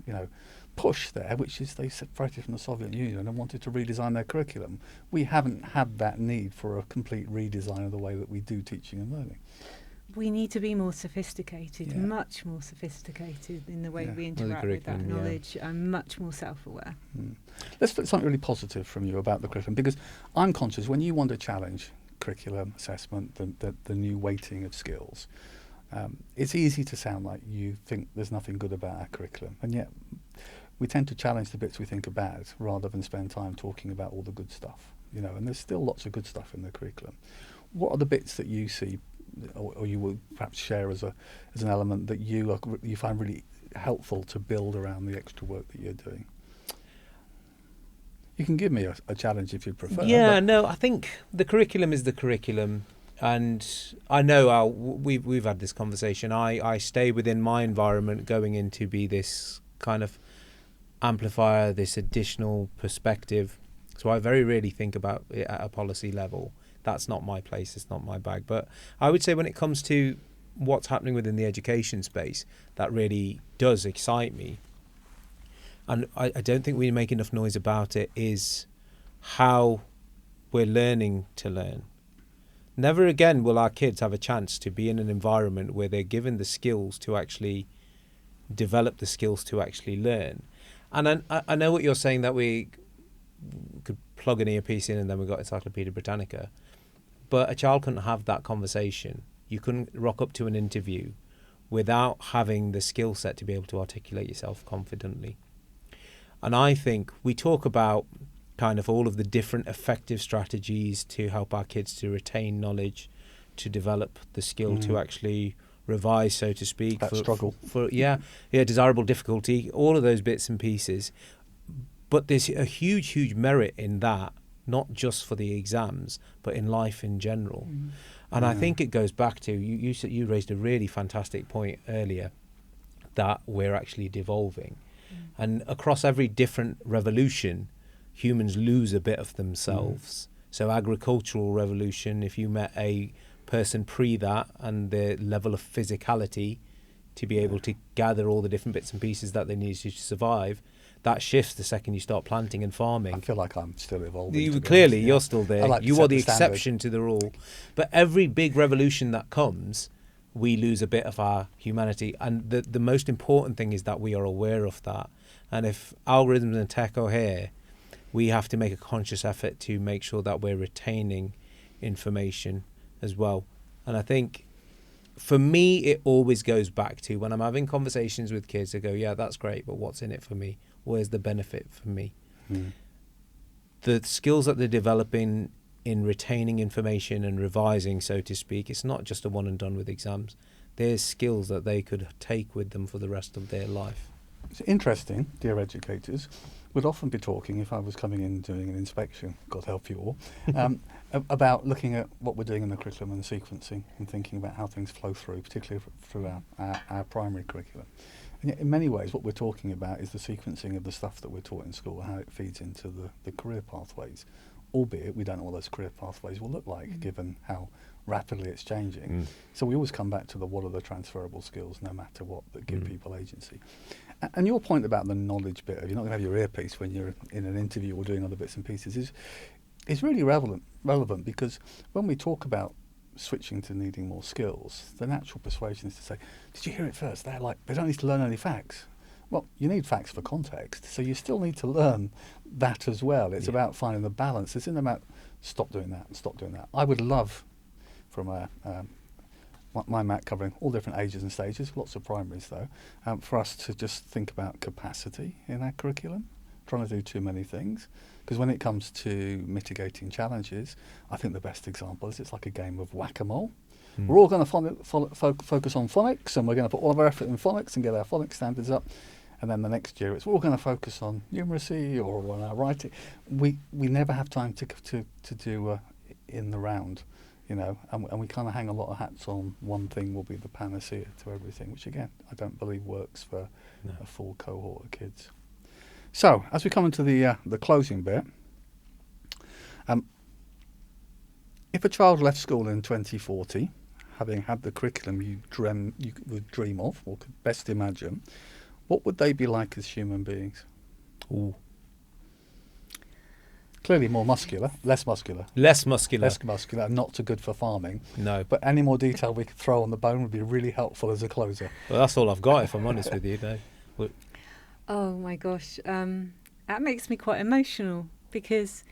push there, which is they separated from the Soviet Union and wanted to redesign their curriculum. We haven't had that need for a complete redesign of the way that we do teaching and learning. We need to be more sophisticated, much more sophisticated in the way we interact with that knowledge, and much more self-aware. Let's put something really positive from you about the curriculum, because I'm conscious when you want to challenge curriculum, assessment, the new weighting of skills, it's easy to sound like you think there's nothing good about our curriculum, and yet we tend to challenge the bits we think are bad rather than spend time talking about all the good stuff, and there's still lots of good stuff in the curriculum. What are the bits that you see, or you will perhaps share as an element that you find really helpful to build around the extra work that you're doing? You can give me a challenge if you prefer. I think the curriculum is the curriculum, and I know we've had this conversation. I stay within my environment going in to be this kind of amplifier, this additional perspective. So I very rarely think about it at a policy level. That's not my place, it's not my bag. But I would say when it comes to what's happening within the education space, that really does excite me. And I don't think we make enough noise about it, is how we're learning to learn. Never again will our kids have a chance to be in an environment where they're given the skills to actually develop the skills to actually learn. And I know what you're saying, that we could plug an earpiece in and then we got Encyclopedia Britannica. But a child couldn't have that conversation. You couldn't rock up to an interview without having the skill set to be able to articulate yourself confidently. And I think we talk about kind of all of the different effective strategies to help our kids to retain knowledge, to develop the skill to actually revise, so to speak. That struggle. Desirable difficulty, all of those bits and pieces. But there's a huge, huge merit in that, not just for the exams, but in life in general. And I think it goes back to, you raised a really fantastic point earlier, that we're actually devolving. And across every different revolution, humans lose a bit of themselves. So agricultural revolution, if you met a person pre that and the level of physicality to be able to gather all the different bits and pieces that they need to survive, that shifts the second you start planting and farming. I feel like I'm still evolving. Clearly, you're still there. Like you are the exception to the rule. But every big revolution that comes, we lose a bit of our humanity. And the most important thing is that we are aware of that. And if algorithms and tech are here, we have to make a conscious effort to make sure that we're retaining information as well. And I think for me, it always goes back to when I'm having conversations with kids, I go, yeah, that's great, but what's in it for me? Where's the benefit for me? The skills that they're developing in retaining information and revising, so to speak, it's not just a one and done with exams. There's skills that they could take with them for the rest of their life. It's interesting, dear educators. We'd often be talking, if I was coming in doing an inspection, God help you all, about looking at what we're doing in the curriculum and sequencing and thinking about how things flow through, particularly through our primary curriculum. And yet in many ways, what we're talking about is the sequencing of the stuff that we're taught in school, how it feeds into the career pathways, albeit we don't know what those career pathways will look like, given how rapidly it's changing. So we always come back to what are the transferable skills, no matter what, that give people agency. And your point about the knowledge bit of you're not going to have your earpiece when you're in an interview or doing other bits and pieces is really relevant because when we talk about switching to needing more skills, the natural persuasion is to say, did you hear it first? They don't need to learn any facts. Well, you need facts for context, so you still need to learn that as well. It's about finding the balance. It's about stop doing that and stop doing that. I would love, from my Mac covering all different ages and stages, lots of primaries though, for us to just think about capacity in our curriculum, trying to do too many things. Because when it comes to mitigating challenges, I think the best example is it's like a game of whack-a-mole. We're all going to focus on phonics, and we're going to put all of our effort in phonics and get our phonics standards up. And then the next year, we're all going to focus on numeracy or on our writing. We never have time to do in the round. And we kind of hang a lot of hats on one thing will be the panacea to everything, which again, I don't believe works for a full cohort of kids. So, as we come into the closing bit, if a child left school in 2040, having had the curriculum you would dream of or could best imagine, what would they be like as human beings? Ooh. Clearly more muscular, less muscular. Less muscular. Less muscular, not so good for farming. No. But any more detail we could throw on the bone would be really helpful as a closer. Well, that's all I've got, if I'm honest with you. No. Oh my gosh, that makes me quite emotional because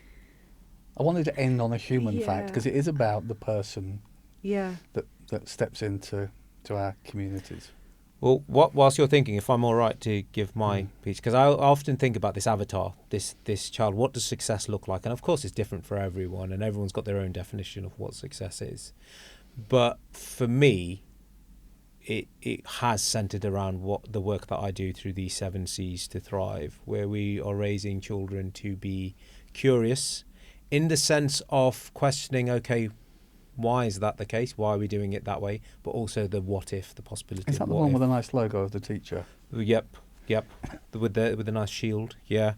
I wanted to end on a human fact because it is about the person that steps into our communities. Well, whilst you're thinking, if I'm all right to give my piece, because I often think about this avatar, this child, what does success look like? And of course it's different for everyone and everyone's got their own definition of what success is. But for me, it has centered around what the work that I do through these 7 C's to thrive, where we are raising children to be curious in the sense of questioning, okay, why is that the case? Why are we doing it that way? But also the what if, the possibility. Is that the one with a nice logo of the teacher? Yep. With the nice shield, yeah.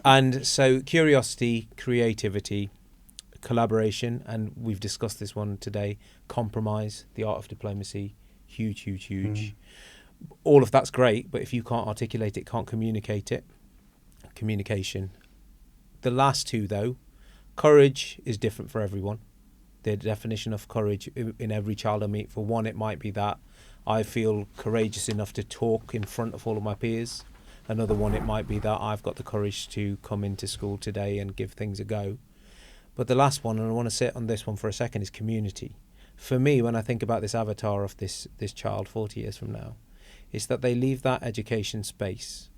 And so curiosity, creativity, collaboration, and we've discussed this one today, compromise, the art of diplomacy, huge. All of that's great, but if you can't articulate it, can't communicate it, communication. The last 2 though, courage is different for everyone. The definition of courage in every child I meet, for one, it might be that I feel courageous enough to talk in front of all of my peers. Another one, it might be that I've got the courage to come into school today and give things a go. But the last one, and I want to sit on this one for a second, is community. For me, when I think about this avatar of this child 40 years from now, it's that they leave that education space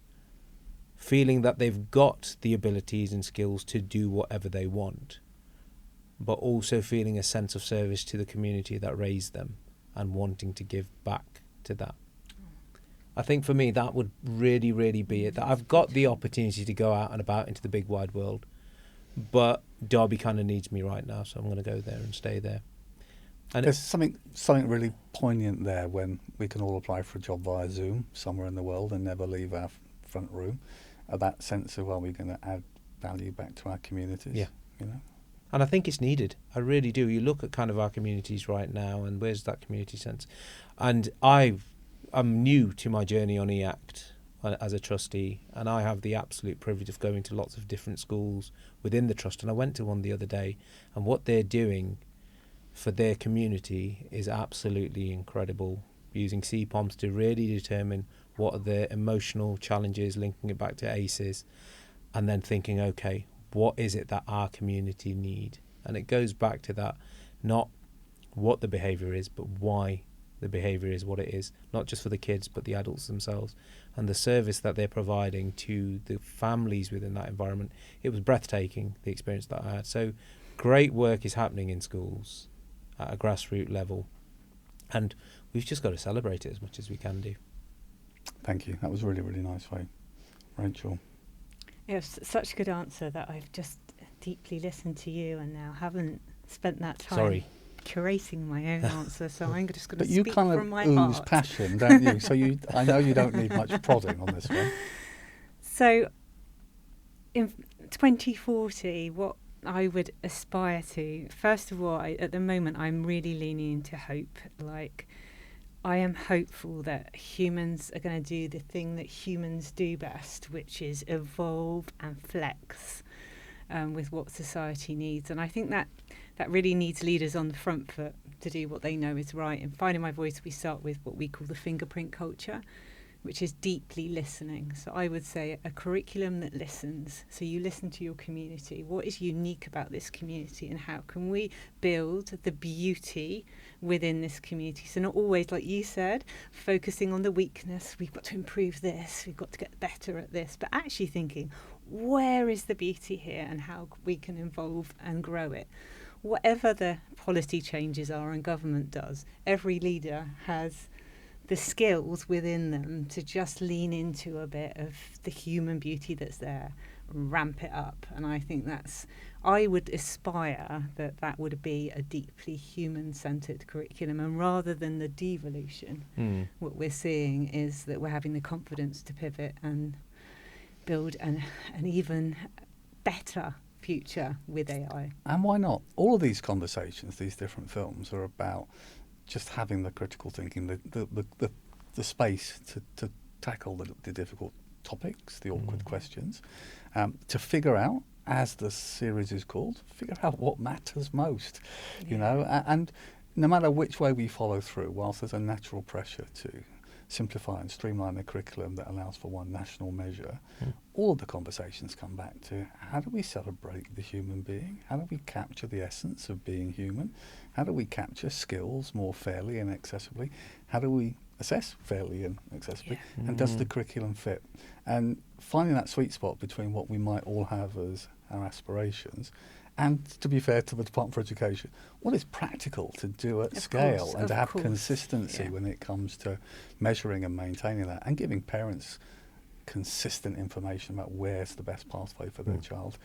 feeling that they've got the abilities and skills to do whatever they want, but also feeling a sense of service to the community that raised them and wanting to give back to that. I think for me that would really, really be it. That I've got the opportunity to go out and about into the big wide world, but Derby kind of needs me right now, so I'm going to go there and stay there. And there's something really poignant there when we can all apply for a job via Zoom somewhere in the world and never leave our front room. That sense of, are we going to add value back to our communities? Yeah. You know? And I think it's needed. I really do. You look at kind of our communities right now and where's that community sense? And I'm new to my journey on EACT as a trustee, and I have the absolute privilege of going to lots of different schools within the trust. And I went to one the other day, and what they're doing for their community is absolutely incredible, using CPOMs to really determine what are their emotional challenges, linking it back to ACEs, and then thinking, okay, what is it that our community need? And it goes back to that, not what the behaviour is, but why the behaviour is what it is, not just for the kids, but the adults themselves. And the service that they're providing to the families within that environment, it was breathtaking, the experience that I had. So great work is happening in schools at a grassroots level, and we've just got to celebrate it as much as we can do. Thank you. That was really, really nice, way. Rachel. It was such a good answer that I've just deeply listened to you and now haven't spent that time curating my own answer, so I'm just going to speak from my heart. But you kind of ooze passion, don't you? So I know you don't need much prodding on this one. So in 2040, what I would aspire to, first of all, at the moment I'm really leaning into hope. Like, I am hopeful that humans are going to do the thing that humans do best, which is evolve and flex with what society needs. And I think that really needs leaders on the front foot to do what they know is right. In Finding My Voice, we start with what we call the fingerprint culture, which is deeply listening. So I would say a curriculum that listens. So you listen to your community. What is unique about this community, and how can we build the beauty within this community? So not always, like you said, focusing on the weakness. We've got to improve this. We've got to get better at this. But actually thinking, where is the beauty here, and how we can evolve and grow it? Whatever the policy changes are and government does, every leader has the skills within them to just lean into a bit of the human beauty that's there, ramp it up. And I think I would aspire that would be a deeply human-centred curriculum. And rather than the devolution, what we're seeing is that we're having the confidence to pivot and build an even better future with AI. And why not? All of these conversations, these different films, are about just having the critical thinking, the space to tackle the difficult topics, the awkward questions, to figure out, as the series is called, figure out what matters most, you know, and no matter which way we follow through, whilst there's a natural pressure to simplify and streamline the curriculum that allows for one national measure, all of the conversations come back to, how do we celebrate the human being? How do we capture the essence of being human? How do we capture skills more fairly and accessibly? How do we assess fairly and accessibly? And does the curriculum fit? And finding that sweet spot between what we might all have as our aspirations, and to be fair to the Department for Education, what is practical to do at scale, and to have consistency when it comes to measuring and maintaining that, and giving parents consistent information about where's the best pathway for their child.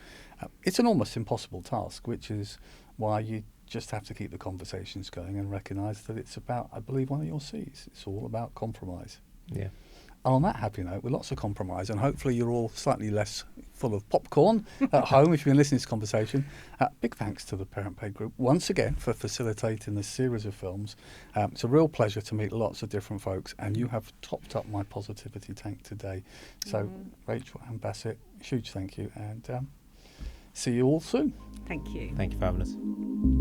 It's an almost impossible task, which is why you just have to keep the conversations going and recognise that it's about, I believe, one of your C's. It's all about compromise. Yeah. And on that happy note, with lots of compromise, and hopefully you're all slightly less full of popcorn at home if you've been listening to this conversation, big thanks to the ParentPay Group once again for facilitating this series of films. It's a real pleasure to meet lots of different folks, and you have topped up my positivity tank today. So Rachel and Baasit, huge thank you, and see you all soon. Thank you. Thank you for having us.